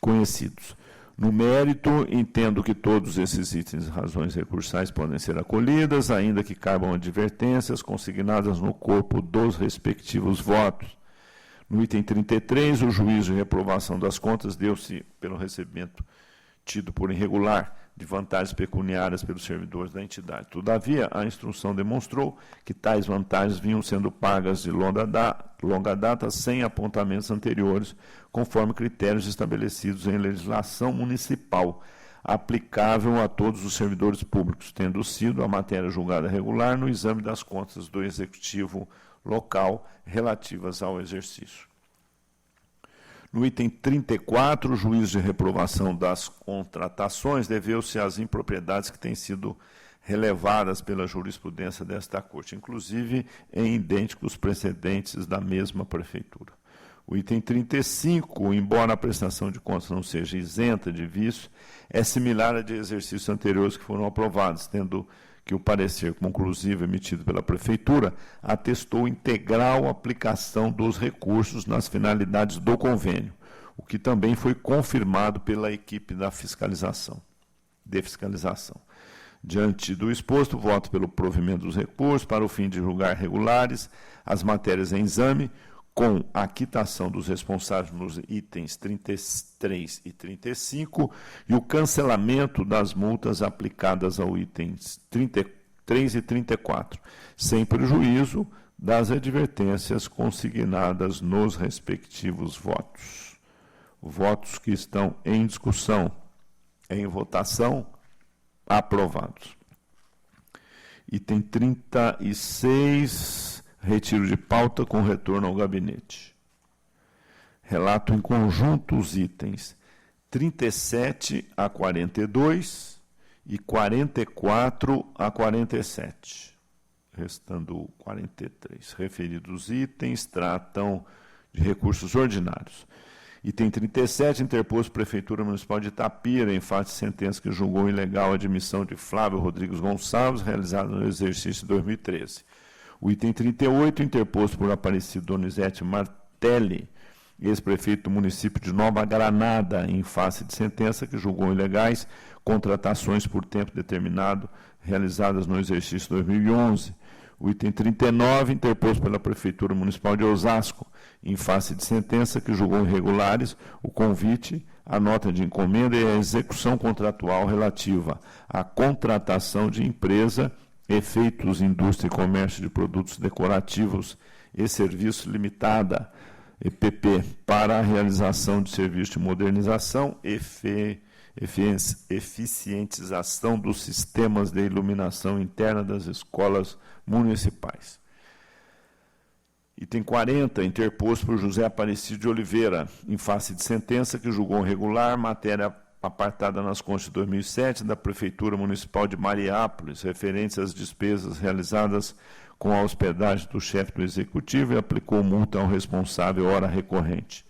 Conhecidos. No mérito, entendo que todos esses itens e razões recursais podem ser acolhidas, ainda que caibam advertências consignadas no corpo dos respectivos votos. No item 33, o juízo de reprovação das contas deu-se pelo recebimento tido por irregular de vantagens pecuniárias pelos servidores da entidade. Todavia, a instrução demonstrou que tais vantagens vinham sendo pagas de longa data sem apontamentos anteriores, conforme critérios estabelecidos em legislação municipal, aplicável a todos os servidores públicos, tendo sido a matéria julgada regular no exame das contas do Executivo local relativas ao exercício. No item 34, o juízo de reprovação das contratações deveu-se às impropriedades que têm sido relevadas pela jurisprudência desta Corte, inclusive em idênticos precedentes da mesma Prefeitura. O item 35, embora a prestação de contas não seja isenta de vício, é similar a de exercícios anteriores que foram aprovados, tendo que o parecer conclusivo emitido pela Prefeitura atestou integral aplicação dos recursos nas finalidades do convênio, o que também foi confirmado pela equipe de fiscalização. Diante do exposto, voto pelo provimento dos recursos para o fim de julgar regulares as matérias em exame, com a quitação dos responsáveis nos itens 33 e 35 e o cancelamento das multas aplicadas aos itens 33 e 34, sem prejuízo das advertências consignadas nos respectivos votos. Votos que estão em discussão, em votação, aprovados. Item 36... retiro de pauta com retorno ao gabinete. Relato em conjunto os itens 37 a 42 e 44 a 47, restando 43. Referidos itens tratam de recursos ordinários. Item 37, interposto Prefeitura Municipal de Itapira, em face de sentença que julgou ilegal a admissão de Flávio Rodrigues Gonçalves, realizada no exercício de 2013. O item 38, interposto por Aparecido Donizete Martelli, ex-prefeito do município de Nova Granada, em face de sentença que julgou ilegais contratações por tempo determinado realizadas no exercício 2011. O item 39, interposto pela Prefeitura Municipal de Osasco, em face de sentença que julgou irregulares o convite, a nota de encomenda e a execução contratual relativa à contratação de empresa, efeitos, indústria e comércio de produtos decorativos e serviços limitada, EPP, para a realização de serviço de modernização e eficientização dos sistemas de iluminação interna das escolas municipais. Item 40, interposto por José Aparecido de Oliveira, em face de sentença que julgou regular matéria apartada nas contas de 2007 da Prefeitura Municipal de Mariápolis, referentes às despesas realizadas com a hospedagem do chefe do Executivo e aplicou multa ao responsável hora recorrente.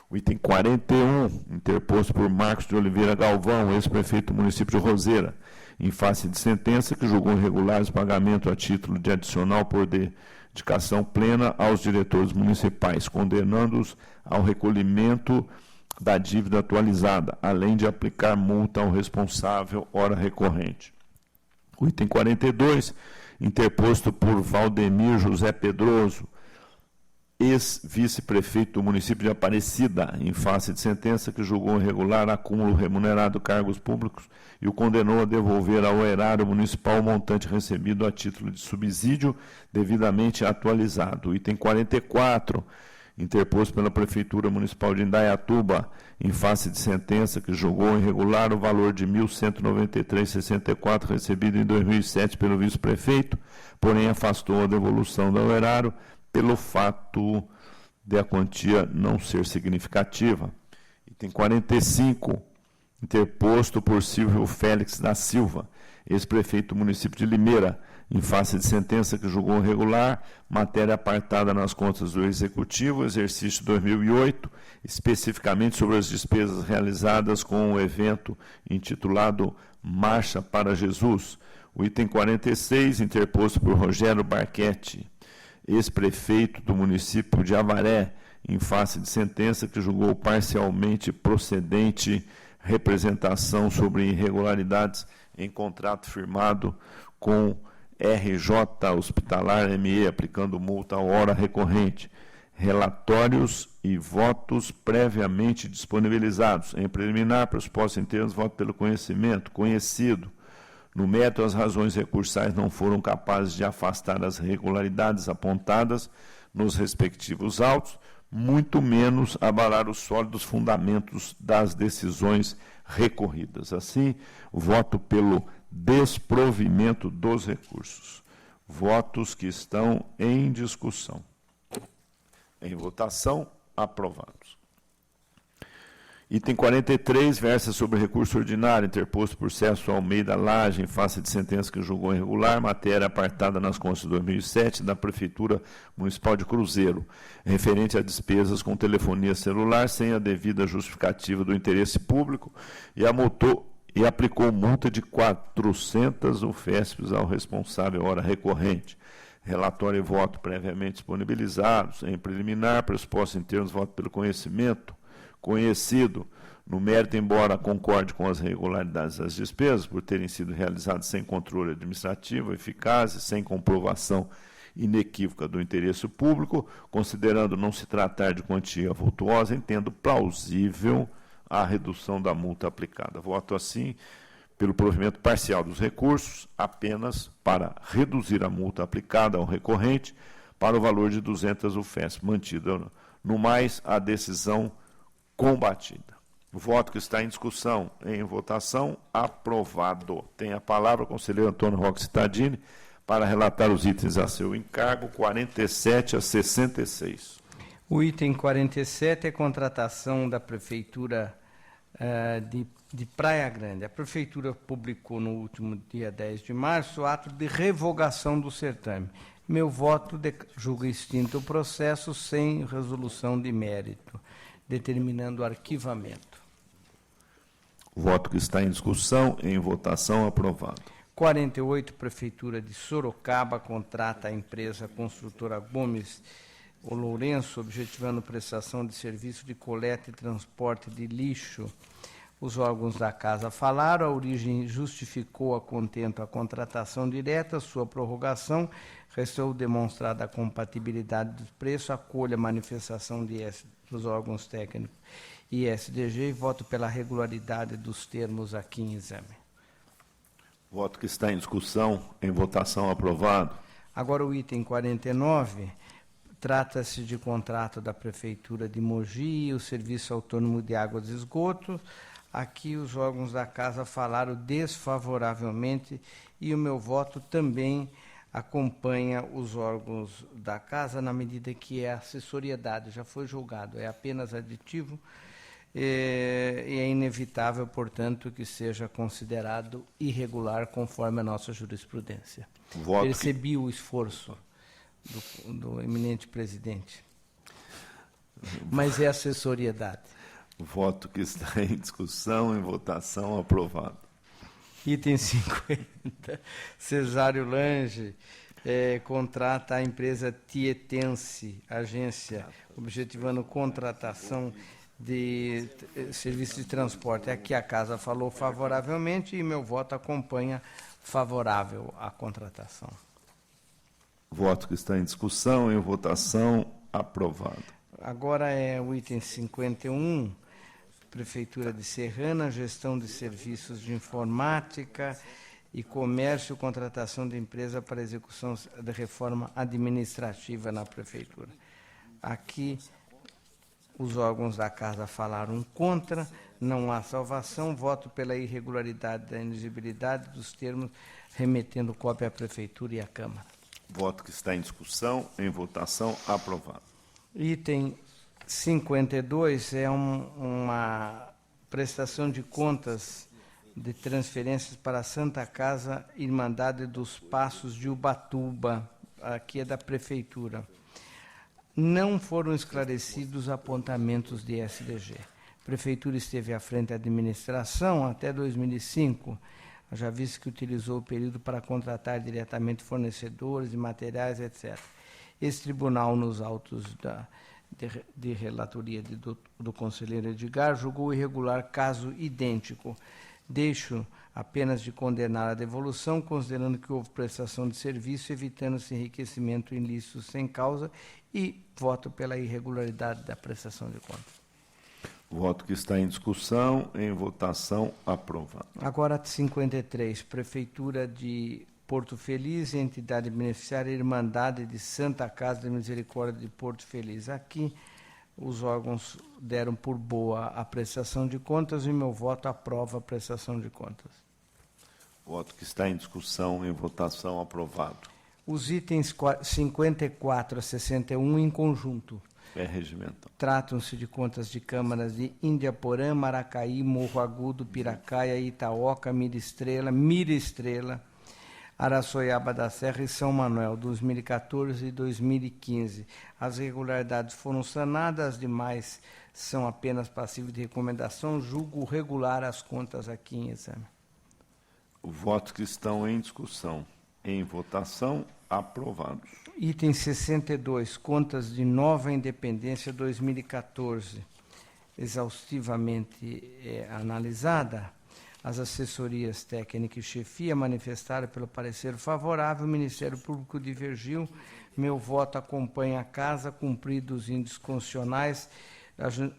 O item 41, interposto por Marcos de Oliveira Galvão, ex-prefeito do município de Roseira, em face de sentença que julgou irregulares o pagamento a título de adicional por dedicação plena aos diretores municipais, condenando-os ao recolhimento da dívida atualizada, além de aplicar multa ao responsável hora recorrente. O item 42, interposto por Valdemir José Pedroso, ex-vice-prefeito do município de Aparecida, em face de sentença que julgou irregular acúmulo remunerado de cargos públicos e o condenou a devolver ao erário municipal o montante recebido a título de subsídio devidamente atualizado. Item 44, interposto pela Prefeitura Municipal de Indaiatuba, em face de sentença que julgou irregular o valor de R$ 1.193,64 recebido em 2007 pelo vice-prefeito, porém afastou a devolução do erário pelo fato de a quantia não ser significativa. Item 45, interposto por Silvio Félix da Silva, ex-prefeito do município de Limeira, em face de sentença que julgou irregular, matéria apartada nas contas do Executivo, exercício 2008, especificamente sobre as despesas realizadas com o evento intitulado Marcha para Jesus. O item 46, interposto por Rogério Barchetti, ex-prefeito do município de Avaré, em face de sentença que julgou parcialmente procedente representação sobre irregularidades em contrato firmado com RJ Hospitalar ME, aplicando multa à hora recorrente. Relatórios e votos previamente disponibilizados. Em preliminar, pressupostos em termos, voto pelo conhecimento, conhecido. No mérito, as razões recursais não foram capazes de afastar as irregularidades apontadas nos respectivos autos, muito menos abalar os sólidos fundamentos das decisões recorridas. Assim, voto pelo desprovimento dos recursos. Votos que estão em discussão. Em votação, aprovados. Item 43, versa sobre recurso ordinário interposto por César Almeida Lage, em face de sentença que julgou irregular, matéria apartada nas contas de 2007 da Prefeitura Municipal de Cruzeiro, referente a despesas com telefonia celular sem a devida justificativa do interesse público e aplicou multa de 400 UFESPs ao responsável hora recorrente. Relatório e voto previamente disponibilizados. Em preliminar, pressuposto em termos, voto pelo conhecimento, conhecido. No mérito, embora concorde com as irregularidades das despesas, por terem sido realizadas sem controle administrativo eficaz e sem comprovação inequívoca do interesse público, considerando não se tratar de quantia vultuosa, entendo plausível a redução da multa aplicada. Voto assim pelo provimento parcial dos recursos, apenas para reduzir a multa aplicada ao recorrente para o valor de 200 UFES, mantida no mais a decisão combatida. O voto que está em discussão, em votação, aprovado. Tem a palavra o conselheiro Antônio Roque Cittadini para relatar os itens a seu encargo, 47 a 66. O item 47 é contratação da Prefeitura de Praia Grande. A Prefeitura publicou no último dia 10 de março o ato de revogação do certame. Meu voto julga extinto o processo sem resolução de mérito, determinando o arquivamento. O voto que está em discussão, em votação, aprovado. 48, Prefeitura de Sorocaba contrata a empresa construtora Gomes o Lourenço, objetivando prestação de serviço de coleta e transporte de lixo. Os órgãos da Casa falaram, a origem justificou a contento a contratação direta, sua prorrogação, restou demonstrada a compatibilidade dos preços, acolha a manifestação dos órgãos técnicos e SDG e voto pela regularidade dos termos aqui em exame. Voto que está em discussão, em votação, aprovado. Agora o item 49, trata-se de contrato da Prefeitura de Mogi e o Serviço Autônomo de Águas e Esgotos. Aqui os órgãos da Casa falaram desfavoravelmente e o meu voto também acompanha os órgãos da Casa na medida que é assessoriedade, já foi julgado, é apenas aditivo e é inevitável, portanto, que seja considerado irregular conforme a nossa jurisprudência. Voto Percebi o esforço do eminente presidente, mas é assessoriedade. Voto que está em discussão, em votação, aprovado. Item 50, Cesário Lange contrata a empresa Tietense, agência, objetivando contratação de serviço de transporte. Aqui a Casa falou favoravelmente e meu voto acompanha favorável à contratação. Voto que está em discussão, em votação, aprovado. Agora é o item 51, Prefeitura de Serrana, gestão de serviços de informática e comércio, contratação de empresa para execução de reforma administrativa na Prefeitura. Aqui, os órgãos da Casa falaram contra, não há salvação, voto pela irregularidade da inexigibilidade dos termos, remetendo cópia à Prefeitura e à Câmara. Voto que está em discussão, em votação, aprovado. Item 52 é uma prestação de contas de transferências para a Santa Casa Irmandade dos Passos de Ubatuba, aqui é da Prefeitura. Não foram esclarecidos apontamentos de SDG. A Prefeitura esteve à frente da administração até 2005, já visto que utilizou o período para contratar diretamente fornecedores de materiais, etc. Esse tribunal, nos autos de relatoria do conselheiro Edgar, julgou irregular caso idêntico. Deixo apenas de condenar a devolução, considerando que houve prestação de serviço, evitando-se enriquecimento ilícito sem causa, e voto pela irregularidade da prestação de contas. Voto que está em discussão, em votação, aprovado. Agora, 53, Prefeitura de Porto Feliz, entidade beneficiária, Irmandade de Santa Casa da Misericórdia de Porto Feliz. Aqui, os órgãos deram por boa a prestação de contas e meu voto aprova a prestação de contas. Voto que está em discussão, em votação, aprovado. Os itens 54 a 61 em conjunto. É regimental. Tratam-se de contas de câmaras de Indiaporã, Maracaí, Morro Agudo, Piracaia, Itaoca, Mira Estrela, Araçoiaba da Serra e São Manuel, 2014 e 2015. As irregularidades foram sanadas, as demais são apenas passíveis de recomendação. Julgo regular as contas aqui em exame. Votos que estão em discussão, em votação, aprovados. Item 62, contas de Nova Independência 2014, exaustivamente analisada. As assessorias técnica e chefia manifestaram pelo parecer favorável, o Ministério Público divergiu, meu voto acompanha a Casa, cumpridos os índices constitucionais,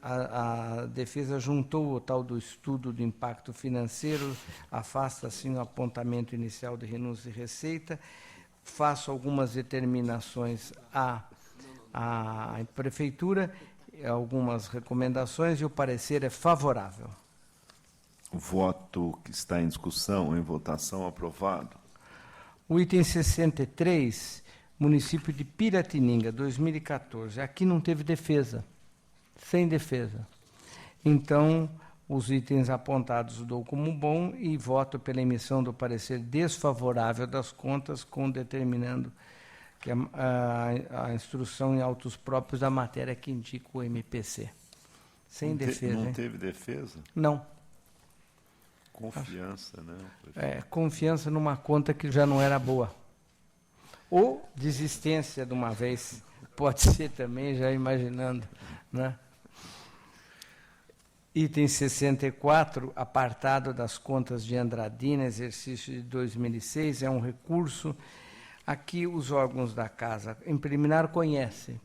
a defesa juntou o tal do estudo do impacto financeiro, afasta assim o apontamento inicial de renúncia e receita, faço algumas determinações à Prefeitura, algumas recomendações e o parecer é favorável. Voto que está em discussão, em votação, aprovado. O item 63, município de Piratininga, 2014. Aqui não teve defesa, sem defesa. Então, os itens apontados dou como bom e voto pela emissão do parecer desfavorável das contas, determinando que a instrução em autos próprios da matéria que indica o MPC. Sem defesa. Não teve defesa? Não. Confiança, né? Confiança numa conta que já não era boa. Ou desistência de uma vez, pode ser também, já imaginando, né? Item 64, apartado das contas de Andradina, exercício de 2006, é um recurso. Aqui os órgãos da Casa, em preliminar, conhecido.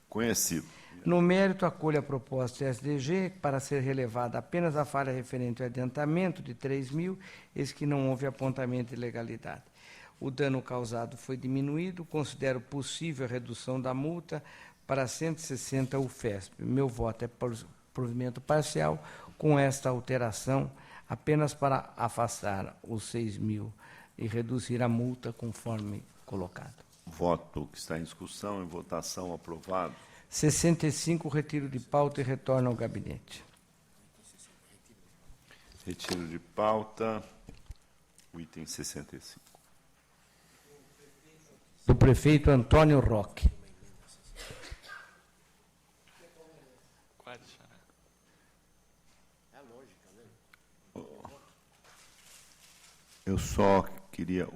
Conhecido. No mérito, acolhe a proposta SDG para ser relevada apenas a falha referente ao adiantamento de 3.000, eis que não houve apontamento de ilegalidade. O dano causado foi diminuído, considero possível a redução da multa para 160 UFESP. Meu voto é por provimento parcial, com esta alteração, apenas para afastar os 6.000 e reduzir a multa conforme colocado. Voto que está em discussão, em votação, aprovado. 65, retiro de pauta e retorno ao gabinete. Retiro de pauta, o item 65. Do prefeito Antônio Roque. Eu só queria,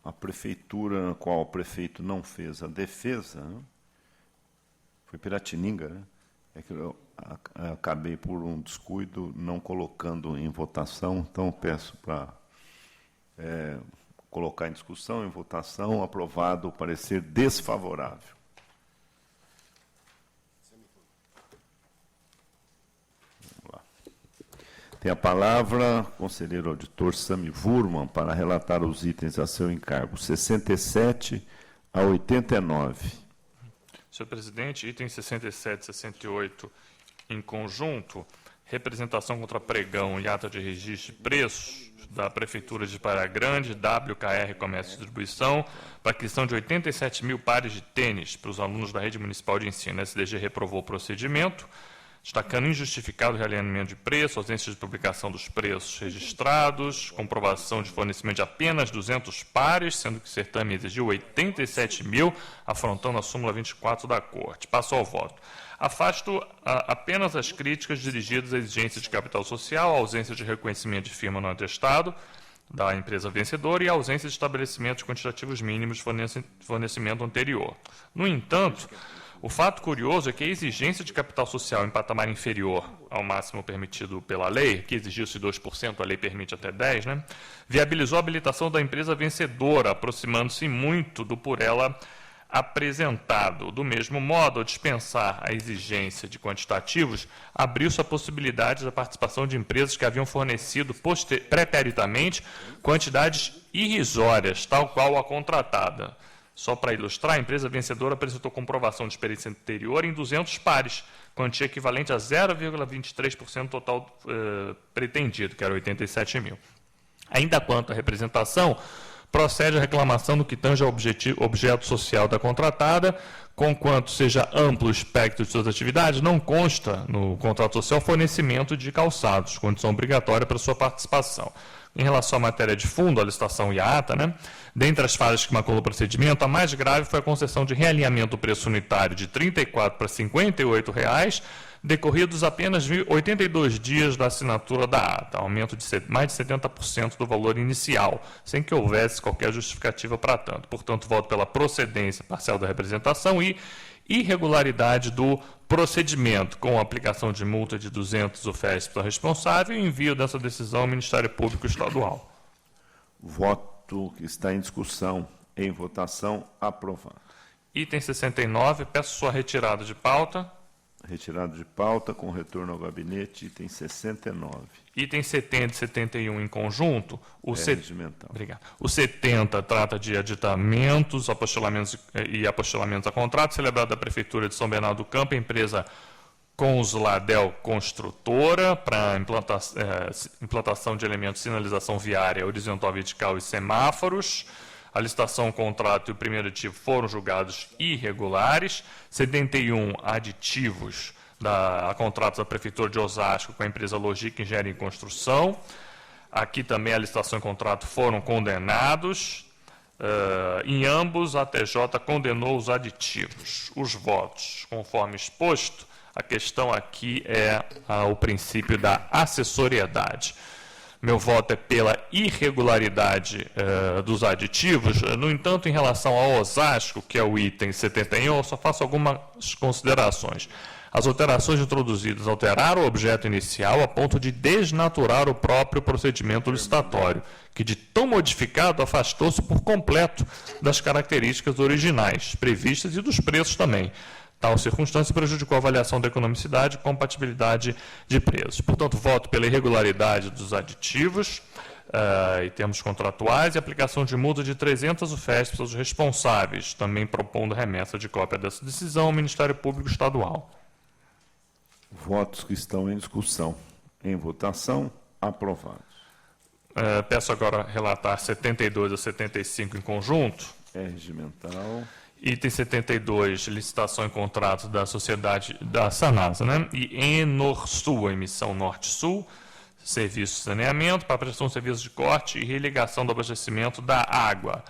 a prefeitura, na qual o prefeito não fez a defesa, né? Foi Piratininga, né? É que eu acabei, por um descuido, não colocando em votação, então peço para colocar em discussão, em votação, aprovado o parecer desfavorável. Vamos lá. Tem a palavra o conselheiro auditor Sami Wurman para relatar os itens a seu encargo, 67 a 89. Senhor presidente, itens 67 e 68 em conjunto, representação contra pregão e ata de registro de preços da Prefeitura de Praia Grande, WKR Comércio e Distribuição, para aquisição de 87.000 pares de tênis para os alunos da Rede Municipal de Ensino. A SDG reprovou o procedimento, destacando injustificado realinhamento de preço, ausência de publicação dos preços registrados, comprovação de fornecimento de apenas 200 pares, sendo que o certame exigiu 87.000, afrontando a súmula 24 da Corte. Passo ao voto. Afasto apenas as críticas dirigidas à exigência de capital social, à ausência de reconhecimento de firma não atestado da empresa vencedora e à ausência de estabelecimentos quantitativos mínimos de fornecimento anterior. No entanto, o fato curioso é que a exigência de capital social em patamar inferior ao máximo permitido pela lei, que exigiu-se 2%, a lei permite até 10%, né, viabilizou a habilitação da empresa vencedora, aproximando-se muito do por ela apresentado. Do mesmo modo, ao dispensar a exigência de quantitativos, abriu-se a possibilidade da participação de empresas que haviam fornecido preteritamente quantidades irrisórias, tal qual a contratada. Só para ilustrar, a empresa vencedora apresentou comprovação de experiência anterior em 200 pares, quantia equivalente a 0,23% total pretendido, que era 87.000. Ainda quanto à representação, procede a reclamação no que tange ao objeto social da contratada, conquanto seja amplo o espectro de suas atividades, não consta no contrato social fornecimento de calçados, condição obrigatória para sua participação. Em relação à matéria de fundo, a licitação e a ata, né, dentre as falhas que maculou o procedimento, a mais grave foi a concessão de realinhamento do preço unitário de R$ 34 para R$ 58, decorridos apenas 82 dias da assinatura da ata, aumento de mais de 70% do valor inicial, sem que houvesse qualquer justificativa para tanto. Portanto, voto pela procedência parcial da representação e irregularidade do procedimento, com a aplicação de multa de 200 UFESP ao responsável e envio dessa decisão ao Ministério Público Estadual. Voto que está em discussão, em votação, aprovado. Item 69, peço sua retirada de pauta. Retirado de pauta, com retorno ao gabinete, item 69. Item 70 e 71 em conjunto. Regimental. Obrigado. O 70 trata de aditamentos e apostolamentos a contrato, celebrado da Prefeitura de São Bernardo do Campo, empresa Consladel Construtora, para implantação de elementos de sinalização viária, horizontal, vertical e semáforos. A licitação, o contrato e o primeiro aditivo foram julgados irregulares. 71 aditivos a contratos da Prefeitura de Osasco com a empresa Logic Engenharia e Construção. Aqui também a licitação e o contrato foram condenados. Em ambos, a TJ condenou os aditivos. Os votos, conforme exposto, a questão aqui é o princípio da acessoriedade. Meu voto é pela irregularidade dos aditivos. No entanto, em relação ao Osasco, que é o item 71, eu só faço algumas considerações. As alterações introduzidas alteraram o objeto inicial a ponto de desnaturar o próprio procedimento licitatório, que de tão modificado afastou-se por completo das características originais previstas e dos preços também. Tal circunstância prejudicou a avaliação da economicidade e compatibilidade de preços. Portanto, voto pela irregularidade dos aditivos e termos contratuais e aplicação de multa de 300 UFESPs aos responsáveis, também propondo remessa de cópia dessa decisão ao Ministério Público Estadual. Votos que estão em discussão. Em votação, aprovados. Peço agora relatar 72 a 75 em conjunto. É regimental. Item 72, licitação e contrato da sociedade da Sanasa, né? E Enorsul, emissão Norte-Sul, serviço de saneamento, para prestação de serviços de corte e religação do abastecimento da água.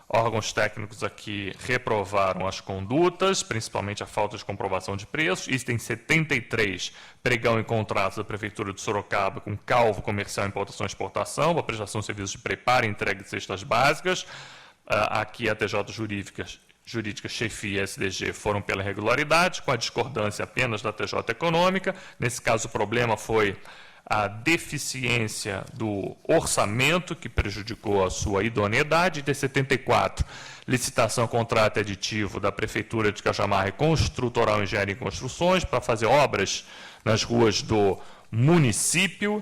Órgãos técnicos aqui reprovaram as condutas, principalmente a falta de comprovação de preços. Item 73, pregão e contratos da Prefeitura de Sorocaba com Calvo Comercial, Importação e Exportação, para prestação de serviços de preparo e entrega de cestas básicas. Aqui a TJ Jurídica Chefia e SDG foram pela irregularidade, com a discordância apenas da TJ Econômica. Nesse caso, o problema foi a deficiência do orçamento, que prejudicou a sua idoneidade. Item 74, licitação, contrato e aditivo da Prefeitura de Cajamar Construtoral Engenharia e Construções para fazer obras nas ruas do município.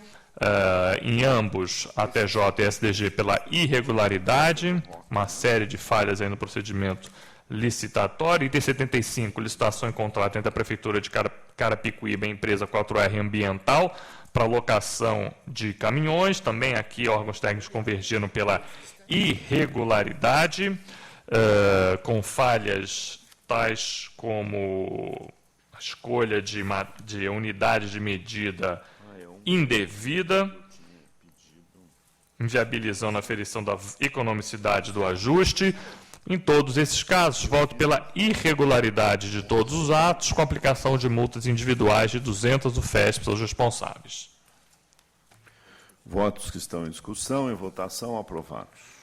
Em ambos, a TJ e a SDG pela irregularidade, uma série de falhas aí no procedimento licitatório. Item 75, licitação e contrato entre a Prefeitura de Carapicuíba e a empresa 4R Ambiental para locação de caminhões. Também aqui órgãos técnicos convergiram pela irregularidade, com falhas tais como a escolha de unidade de medida indevida, inviabilizando a aferição da economicidade do ajuste. Em todos esses casos, voto pela irregularidade de todos os atos, com aplicação de multas individuais de 200 UFESPs aos responsáveis. Votos que estão em discussão, em votação, aprovados.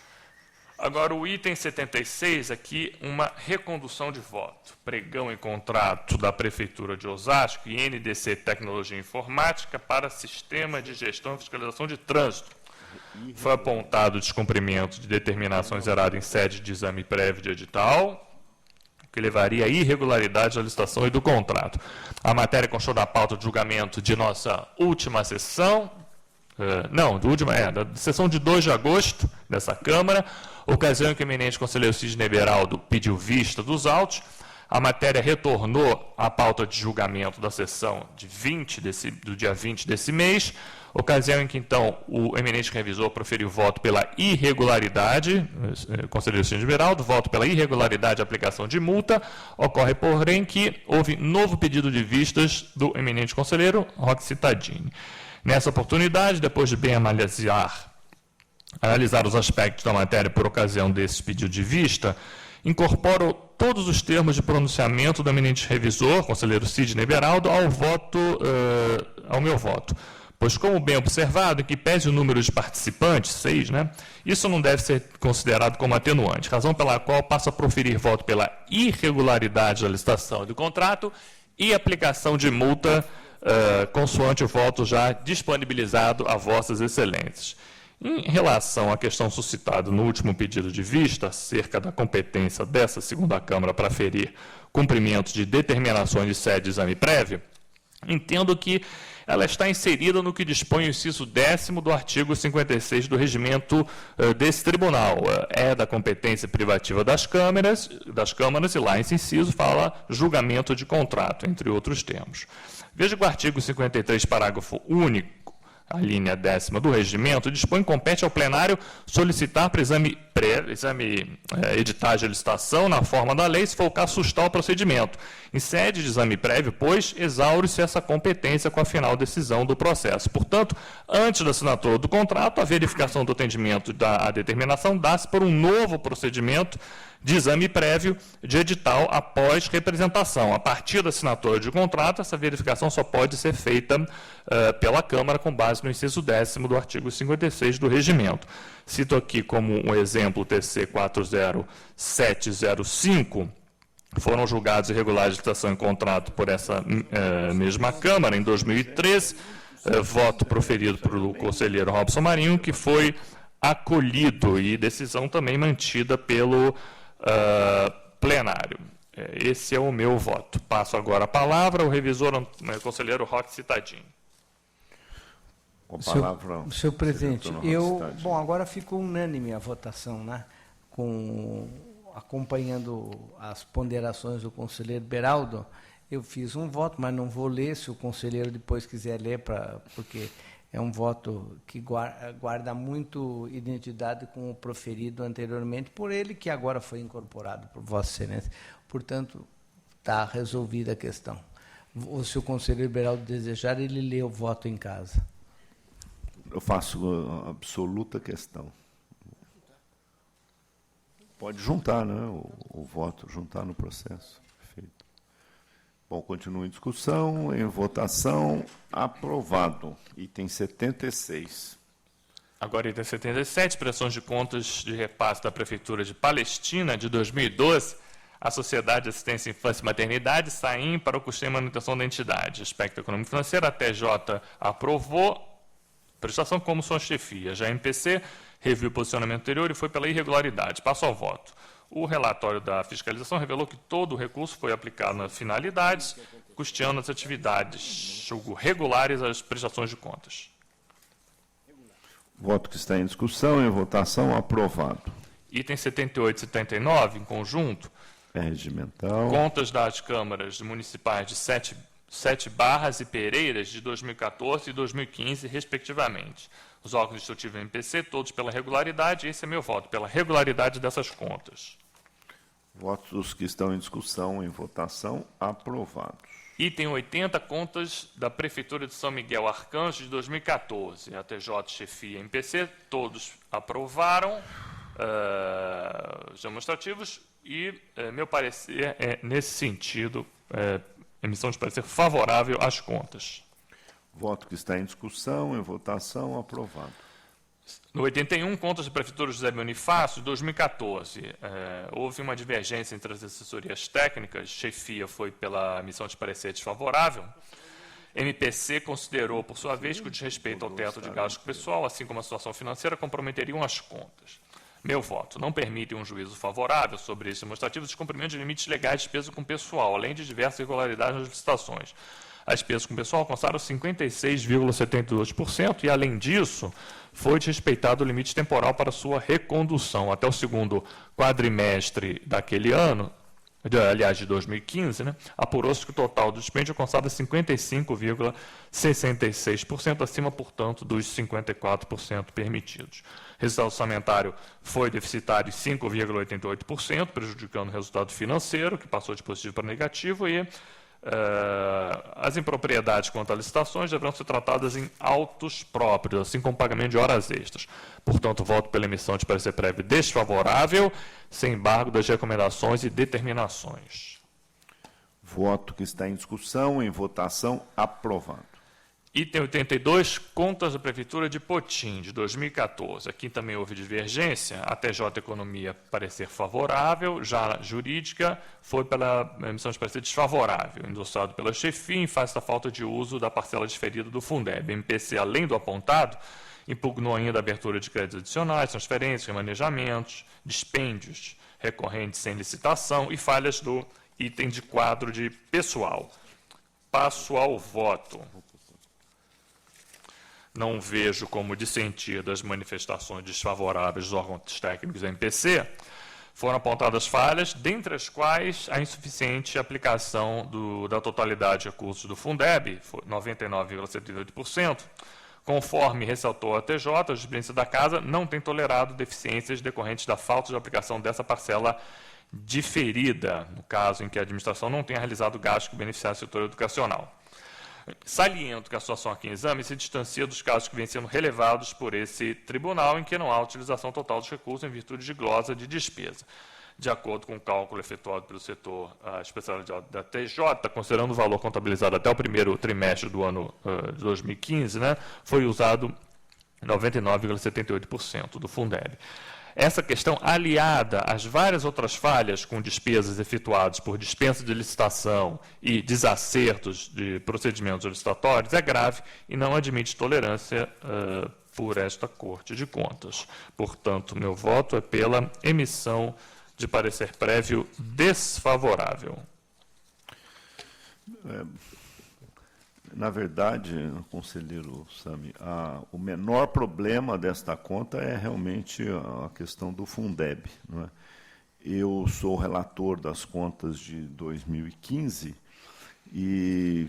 Agora, o item 76, aqui, uma recondução de voto. Pregão e contrato da Prefeitura de Osasco e NDC Tecnologia e Informática para Sistema de Gestão e Fiscalização de Trânsito. Foi apontado o descumprimento de determinação zerada em sede de exame prévio de edital, que levaria à irregularidade da licitação e do contrato. A matéria constou da pauta de julgamento de nossa última sessão, da sessão de 2 de agosto dessa Câmara, ocasião em que o eminente conselheiro Sidney Beraldo pediu vista dos autos. A matéria retornou à pauta de julgamento da sessão do dia 20 desse mês, ocasião em que, então, o eminente revisor proferiu voto pela irregularidade, conselheiro Sidney Beraldo, voto pela irregularidade de aplicação de multa. Ocorre, porém, que houve novo pedido de vistas do eminente conselheiro Roque Cittadini. Nessa oportunidade, depois de bem analisar os aspectos da matéria por ocasião desse pedido de vista, incorporo todos os termos de pronunciamento do eminente revisor, conselheiro Sidney Beraldo, ao meu voto. Pois, como bem observado, em que pese o número de participantes, 6, isso não deve ser considerado como atenuante, razão pela qual passo a proferir voto pela irregularidade da licitação e do contrato e aplicação de multa consoante o voto já disponibilizado a vossas excelências. Em relação à questão suscitada no último pedido de vista, acerca da competência dessa segunda Câmara para aferir cumprimento de determinações de sede de exame prévio, entendo que ela está inserida no que dispõe o inciso 10º do artigo 56 do regimento desse tribunal. É da competência privativa das câmaras, e lá esse inciso fala julgamento de contrato, entre outros termos. Veja que o artigo 53, parágrafo único, a linha 10ª do regimento, dispõe que compete ao plenário solicitar para editagem de licitação na forma da lei, se for o caso, sustar o procedimento. Em sede de exame prévio, pois, exaure-se essa competência com a final decisão do processo. Portanto, antes da assinatura do contrato, a verificação do atendimento da determinação dá-se por um novo procedimento de exame prévio de edital após representação. A partir da assinatura de contrato, essa verificação só pode ser feita pela Câmara com base no inciso 10º do artigo 56 do Regimento. Cito aqui como um exemplo o TC 40705, foram julgados irregulares de licitação em contrato por essa mesma Câmara em 2013, voto proferido pelo conselheiro Robson Marinho, que foi acolhido, e decisão também mantida pelo plenário. Esse é o meu voto. Passo agora a palavra ao revisor, conselheiro Roque Citadini. Com a palavra, senhor presidente, bom, agora ficou unânime a votação, né? Acompanhando as ponderações do conselheiro Beraldo, eu fiz um voto, mas não vou ler, se o conselheiro depois quiser ler, porque é um voto que guarda muito identidade com o proferido anteriormente por ele, que agora foi incorporado por Vossa Excelência. Portanto, está resolvida a questão. Ou se o conselheiro Beraldo desejar, ele lê o voto em casa. Eu faço absoluta questão. Pode juntar, né, o voto, juntar no processo. Perfeito. Bom, continua em discussão, em votação, aprovado. Item 76. Agora, item 77, prestações de contas de repasse da Prefeitura de Palestina de 2012, a Sociedade de Assistência à Infância e Maternidade, SAIM, para o custeio e manutenção da entidade. Aspecto econômico financeiro, a TJ aprovou, prestação como sua chefia. Já a MPC reviu o posicionamento anterior e foi pela irregularidade. Passo ao voto. O relatório da fiscalização revelou que todo o recurso foi aplicado nas finalidades, custeando as atividades, julgo regulares às prestações de contas. Voto que está em discussão, em votação, aprovado. Item 78 e 79, em conjunto, É regimental. contas das câmaras municipais de Sete Barras e Pereiras de 2014 e 2015, respectivamente. Os órgãos instrutivos do MPC, todos pela regularidade, esse é meu voto, pela regularidade dessas contas. Votos que estão em discussão, em votação, aprovados. Item 80, contas da Prefeitura de São Miguel Arcanjo de 2014, a TJ, chefia e MPC, todos aprovaram os demonstrativos e meu parecer é nesse sentido, emissão de parecer favorável às contas. Voto que está em discussão, em votação, aprovado. No 81, contas da Prefeitura José Bonifácio, de 2014, houve uma divergência entre as assessorias técnicas, chefia foi pela emissão de parecer desfavorável, MPC considerou, por sua vez, que o desrespeito ao teto de gasto pessoal, assim como a situação financeira, comprometeriam as contas. Meu voto não permite um juízo favorável sobre esses demonstrativos de descumprimento de limites legais de despesa com pessoal, além de diversas irregularidades nas licitações. As despesas com pessoal alcançaram 56,72% e, além disso, foi desrespeitado o limite temporal para sua recondução. Até o segundo quadrimestre daquele ano, aliás, de 2015, né, apurou-se que o total do dispêndio alcançado é 55,66%, acima, portanto, dos 54% permitidos. O resultado orçamentário foi deficitário em 5,88%, prejudicando o resultado financeiro, que passou de positivo para negativo, e as impropriedades quanto a licitações deverão ser tratadas em autos próprios, assim como pagamento de horas extras. Portanto, voto pela emissão de parecer prévio desfavorável, sem embargo das recomendações e determinações. Voto que está em discussão, em votação, aprovado. Item 82, contas da Prefeitura de Potim, de 2014. Aqui também houve divergência. A TJ Economia, parecer favorável, já a jurídica foi pela emissão de parecer desfavorável, endossado pela chefia em face da falta de uso da parcela diferida do Fundeb. MPC, além do apontado, impugnou ainda a abertura de créditos adicionais, transferências, remanejamentos, dispêndios recorrentes sem licitação e falhas do item de quadro de pessoal. Passo ao voto. Não vejo como dissentir das manifestações desfavoráveis dos órgãos técnicos da MPC. Foram apontadas falhas, dentre as quais a insuficiente aplicação da totalidade de recursos do Fundeb, 99,78%. Conforme ressaltou a TJ, a jurisprudência da Casa não tem tolerado deficiências decorrentes da falta de aplicação dessa parcela diferida, no caso em que a administração não tenha realizado gastos que beneficiassem o setor educacional. Saliento que a situação aqui em exame se distancia dos casos que vêm sendo relevados por esse tribunal, em que não há utilização total dos recursos em virtude de glosa de despesa. de acordo com o cálculo efetuado pelo setor especializado da TJ, considerando o valor contabilizado até o primeiro trimestre do ano de 2015, né, foi usado 99,78% do Fundeb. Essa questão, aliada às várias outras falhas com despesas efetuadas por dispensa de licitação e desacertos de procedimentos licitatórios, é grave e não admite tolerância por esta Corte de Contas. Portanto, meu voto é pela emissão de parecer prévio desfavorável. Na verdade, conselheiro Sami, o menor problema desta conta é realmente a questão do Fundeb. Não é? Eu sou relator das contas de 2015 e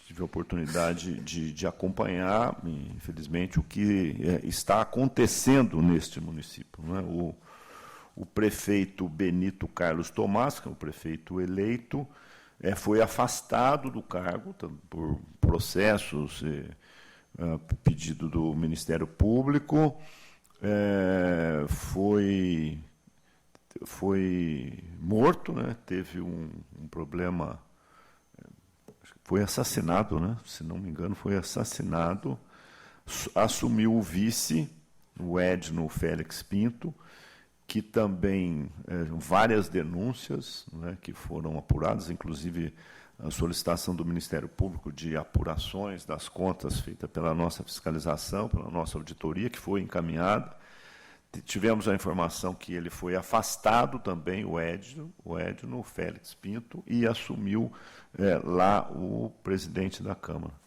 tive a oportunidade de acompanhar, infelizmente, o que está acontecendo neste município. Não é? O prefeito Benito Carlos Tomás, que é o prefeito eleito, foi afastado do cargo por processos, pedido do Ministério Público, foi morto, né? Teve um problema, foi assassinado, né? Se não me engano, foi assassinado, assumiu o vice, o Edno Félix Pinto, que também várias denúncias, né, que foram apuradas, inclusive a solicitação do Ministério Público de apurações das contas feita pela nossa fiscalização, pela nossa auditoria, que foi encaminhada. Tivemos a informação que ele foi afastado também, o Edno Félix Pinto, e assumiu lá o presidente da Câmara.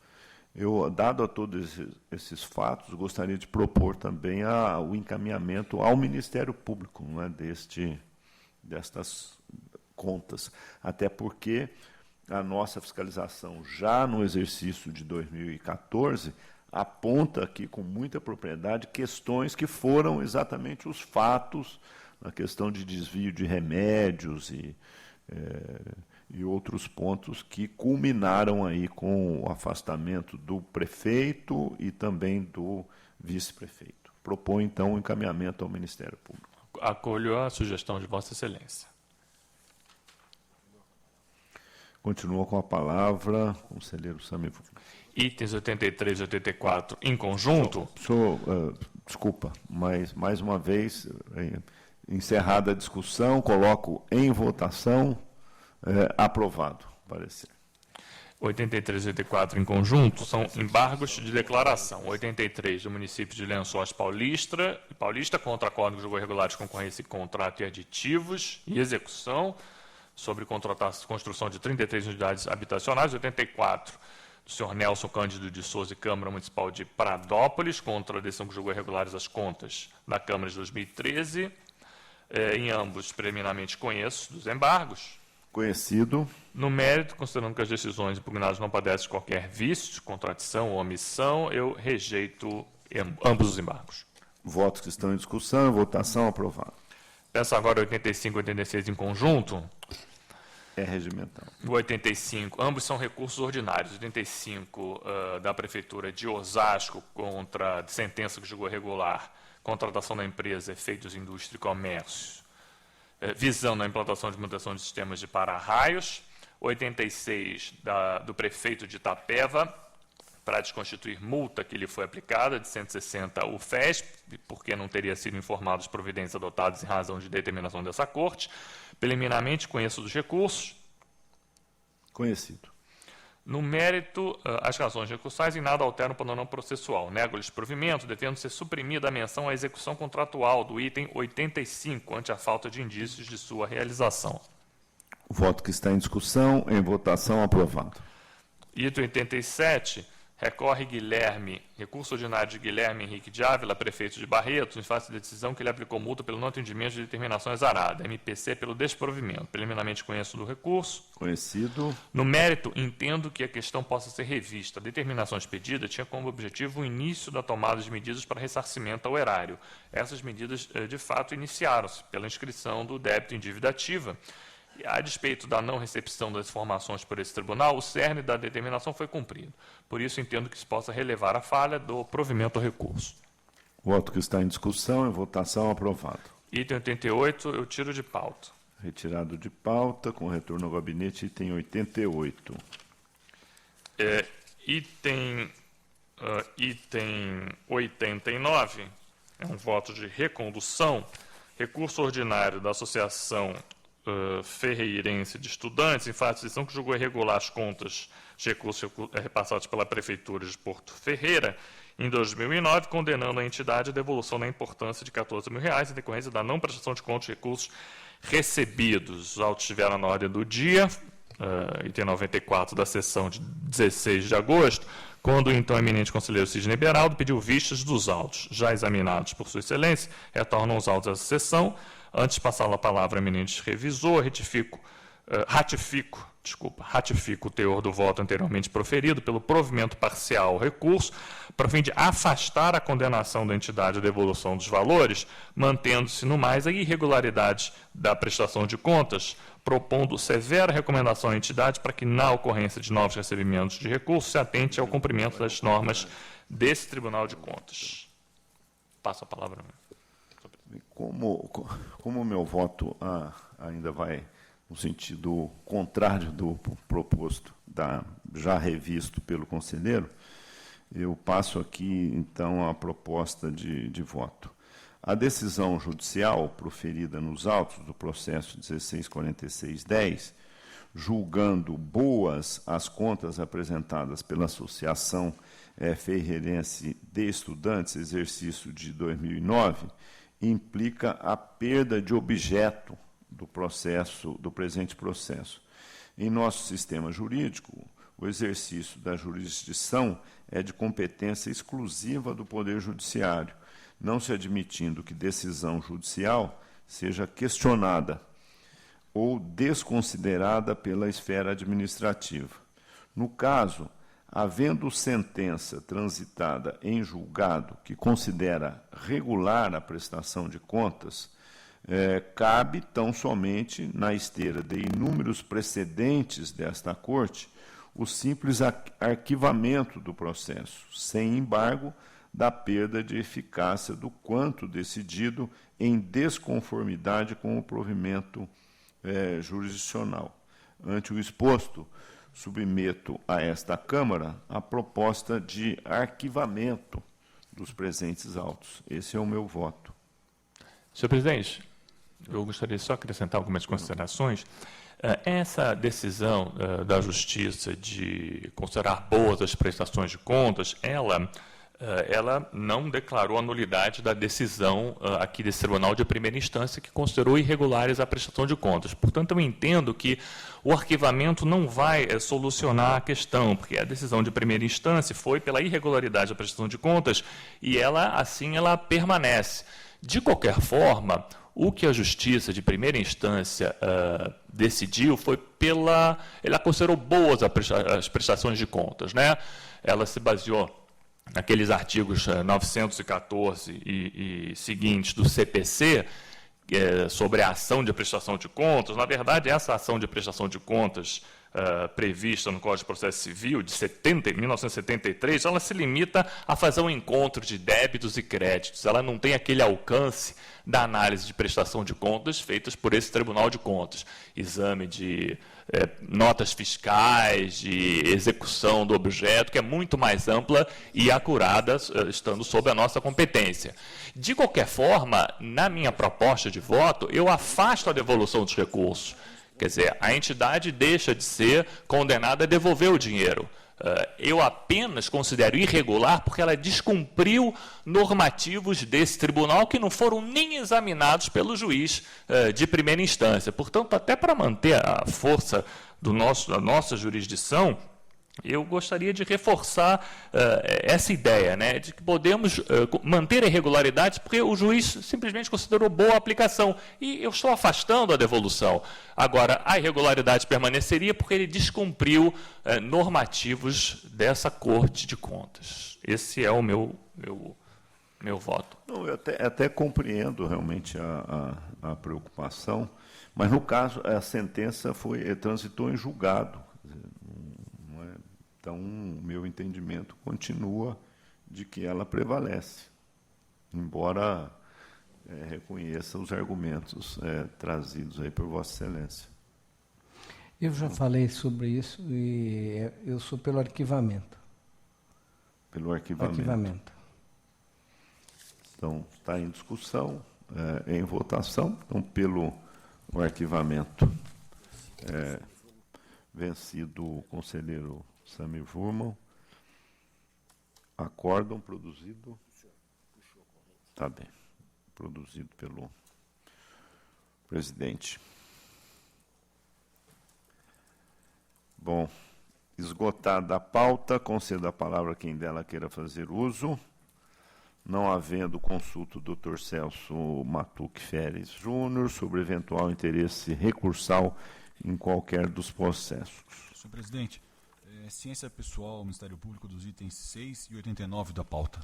Eu, dado a todos esses fatos, gostaria de propor também o encaminhamento ao Ministério Público, não é, destas contas, até porque a nossa fiscalização, já no exercício de 2014, aponta aqui com muita propriedade questões que foram exatamente os fatos, na questão de desvio de remédios e outros pontos que culminaram aí com o afastamento do prefeito e também do vice-prefeito. Proponho, então, o encaminhamento ao Ministério Público. Acolho a sugestão de Vossa Excelência. Continua com a palavra o conselheiro Sami. Itens 83 e 84 em conjunto. Desculpa, mas, mais uma vez, encerrada a discussão, coloco em votação. Aprovado, parecer. 83 e 84 em conjunto são embargos de declaração. 83 do município de Lençóis Paulista contra códigos de jogo regulares, concorrência e contrato e aditivos e execução sobre construção de 33 unidades habitacionais. 84 do senhor Nelson Cândido de Souza e Câmara Municipal de Pradópolis contra a decisão que julgou irregulares as contas da Câmara de 2013. Em ambos, preliminarmente conheço dos embargos. Conhecido. No mérito, considerando que as decisões impugnadas não padecem de qualquer vício, contradição ou omissão, eu rejeito ambos os embargos. Votos que estão em discussão, votação, aprovado. Peço agora 85 e 86 em conjunto. É regimental. O 85, ambos são recursos ordinários. 85 da Prefeitura de Osasco contra sentença que julgou regular, contratação da empresa Efeitos Indústria e Comércio, visando a implantação de manutenção de sistemas de para-raios. 86 do prefeito de Itapeva, para desconstituir multa que lhe foi aplicada, de 160 UFESP, porque não teria sido informado das providências adotadas em razão de determinação dessa Corte. Preliminarmente, conheço dos recursos. Conhecido. No mérito, as razões recursais em nada alteram o panorama processual. Nego-lhes provimento, devendo ser suprimida a menção à execução contratual do item 85, ante a falta de indícios de sua realização. O voto que está em discussão, em votação, aprovado. Item 87, recorre recurso ordinário de Guilherme Henrique de Ávila, prefeito de Barretos, em face da decisão que ele aplicou multa pelo não atendimento de determinação exarada, MPC pelo desprovimento. Preliminarmente conheço do recurso. Conhecido. No mérito, entendo que a questão possa ser revista. A determinação expedida tinha como objetivo o início da tomada de medidas para ressarcimento ao erário. Essas medidas, de fato, iniciaram-se pela inscrição do débito em dívida ativa. E, a despeito da não recepção das informações por esse tribunal, o cerne da determinação foi cumprido. Por isso, entendo que se possa relevar a falha do provimento ao recurso. Voto que está em discussão, em votação, aprovado. Item 88, eu tiro de pauta. Retirado de pauta, com retorno ao gabinete, item 88. Item 89 é um voto de recondução. Recurso ordinário da Associação Ferreirense de Estudantes, em face de decisão que julgou irregular as contas de recursos repassados pela Prefeitura de Porto Ferreira em 2009, condenando a entidade à devolução da importância de R$14 mil em decorrência da não prestação de contas de recursos recebidos. Os autos estiveram na ordem do dia, item 94 da sessão de 16 de agosto, quando o então eminente conselheiro Sidney Beraldo pediu vistas dos autos, já examinados por Sua Excelência, retornam os autos dessa sessão. Antes de passar a palavra ao eminente revisor, ratifico o teor do voto anteriormente proferido pelo provimento parcial ao recurso, para fim de afastar a condenação da entidade à devolução dos valores, mantendo-se no mais a irregularidade da prestação de contas, propondo severa recomendação à entidade para que, na ocorrência de novos recebimentos de recursos, se atente ao cumprimento das normas desse Tribunal de Contas. Passo a palavra. Como o meu voto ainda vai no sentido contrário do proposto, já revisto pelo conselheiro, eu passo aqui, então, a proposta de voto. A decisão judicial proferida nos autos do processo 164610, julgando boas as contas apresentadas pela Associação Ferreirense de Estudantes, exercício de 2009, implica a perda de objeto do presente processo. Em nosso sistema jurídico, o exercício da jurisdição é de competência exclusiva do Poder Judiciário, não se admitindo que decisão judicial seja questionada ou desconsiderada pela esfera administrativa. No caso, havendo sentença transitada em julgado que considera regular a prestação de contas, cabe tão somente, na esteira de inúmeros precedentes desta Corte, o simples arquivamento do processo, sem embargo da perda de eficácia do quanto decidido em desconformidade com o provimento jurisdicional. Ante o exposto, submeto a esta Câmara a proposta de arquivamento dos presentes autos. Esse é o meu voto. Senhor presidente, eu gostaria só de acrescentar algumas considerações. Essa decisão da Justiça de considerar boas as prestações de contas, ela não declarou a nulidade da decisão aqui desse Tribunal de Primeira Instância que considerou irregulares a prestação de contas. Portanto, eu entendo que o arquivamento não vai solucionar a questão, porque a decisão de primeira instância foi pela irregularidade da prestação de contas e assim ela permanece. De qualquer forma, o que a Justiça de primeira instância decidiu foi ela considerou boas as prestações de contas, né? Ela se baseou naqueles artigos 914 e seguintes do CPC, sobre a ação de prestação de contas. Na verdade, essa ação de prestação de contas prevista no Código de Processo Civil de 1973, ela se limita a fazer um encontro de débitos e créditos. Ela não tem aquele alcance da análise de prestação de contas feitas por esse Tribunal de Contas. Exame de notas fiscais, de execução do objeto, que é muito mais ampla e acurada, estando sob a nossa competência. De qualquer forma, na minha proposta de voto, eu afasto a devolução dos recursos. Quer dizer, a entidade deixa de ser condenada a devolver o dinheiro. Eu apenas considero irregular porque ela descumpriu normativos desse tribunal que não foram nem examinados pelo juiz de primeira instância. Portanto, até para manter a força da nossa jurisdição, eu gostaria de reforçar essa ideia, né, de que podemos manter a irregularidade porque o juiz simplesmente considerou boa a aplicação e eu estou afastando a devolução. Agora, a irregularidade permaneceria porque ele descumpriu normativos dessa Corte de Contas. Esse é o meu voto. Não, eu até compreendo realmente a preocupação, mas, no caso, a sentença transitou em julgado. Então, o meu entendimento continua de que ela prevalece, embora reconheça os argumentos trazidos aí por Vossa Excelência. Eu já falei sobre isso e eu sou pelo arquivamento. Pelo arquivamento. Então, está em discussão, em votação, então, pelo arquivamento. Vencido o conselheiro Samir Furman, acórdão produzido. Está bem. Produzido pelo presidente. Bom, esgotada a pauta, concedo a palavra a quem dela queira fazer uso. Não havendo consulta do Dr. Celso Matuque Feres Júnior sobre eventual interesse recursal em qualquer dos processos. Senhor presidente, ciência pessoal, Ministério Público, dos itens 6 e 89 da pauta.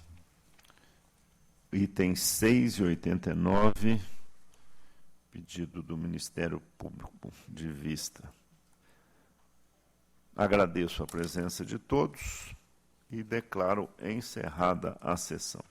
Itens 6 e 89, pedido do Ministério Público de vista. Agradeço a presença de todos e declaro encerrada a sessão.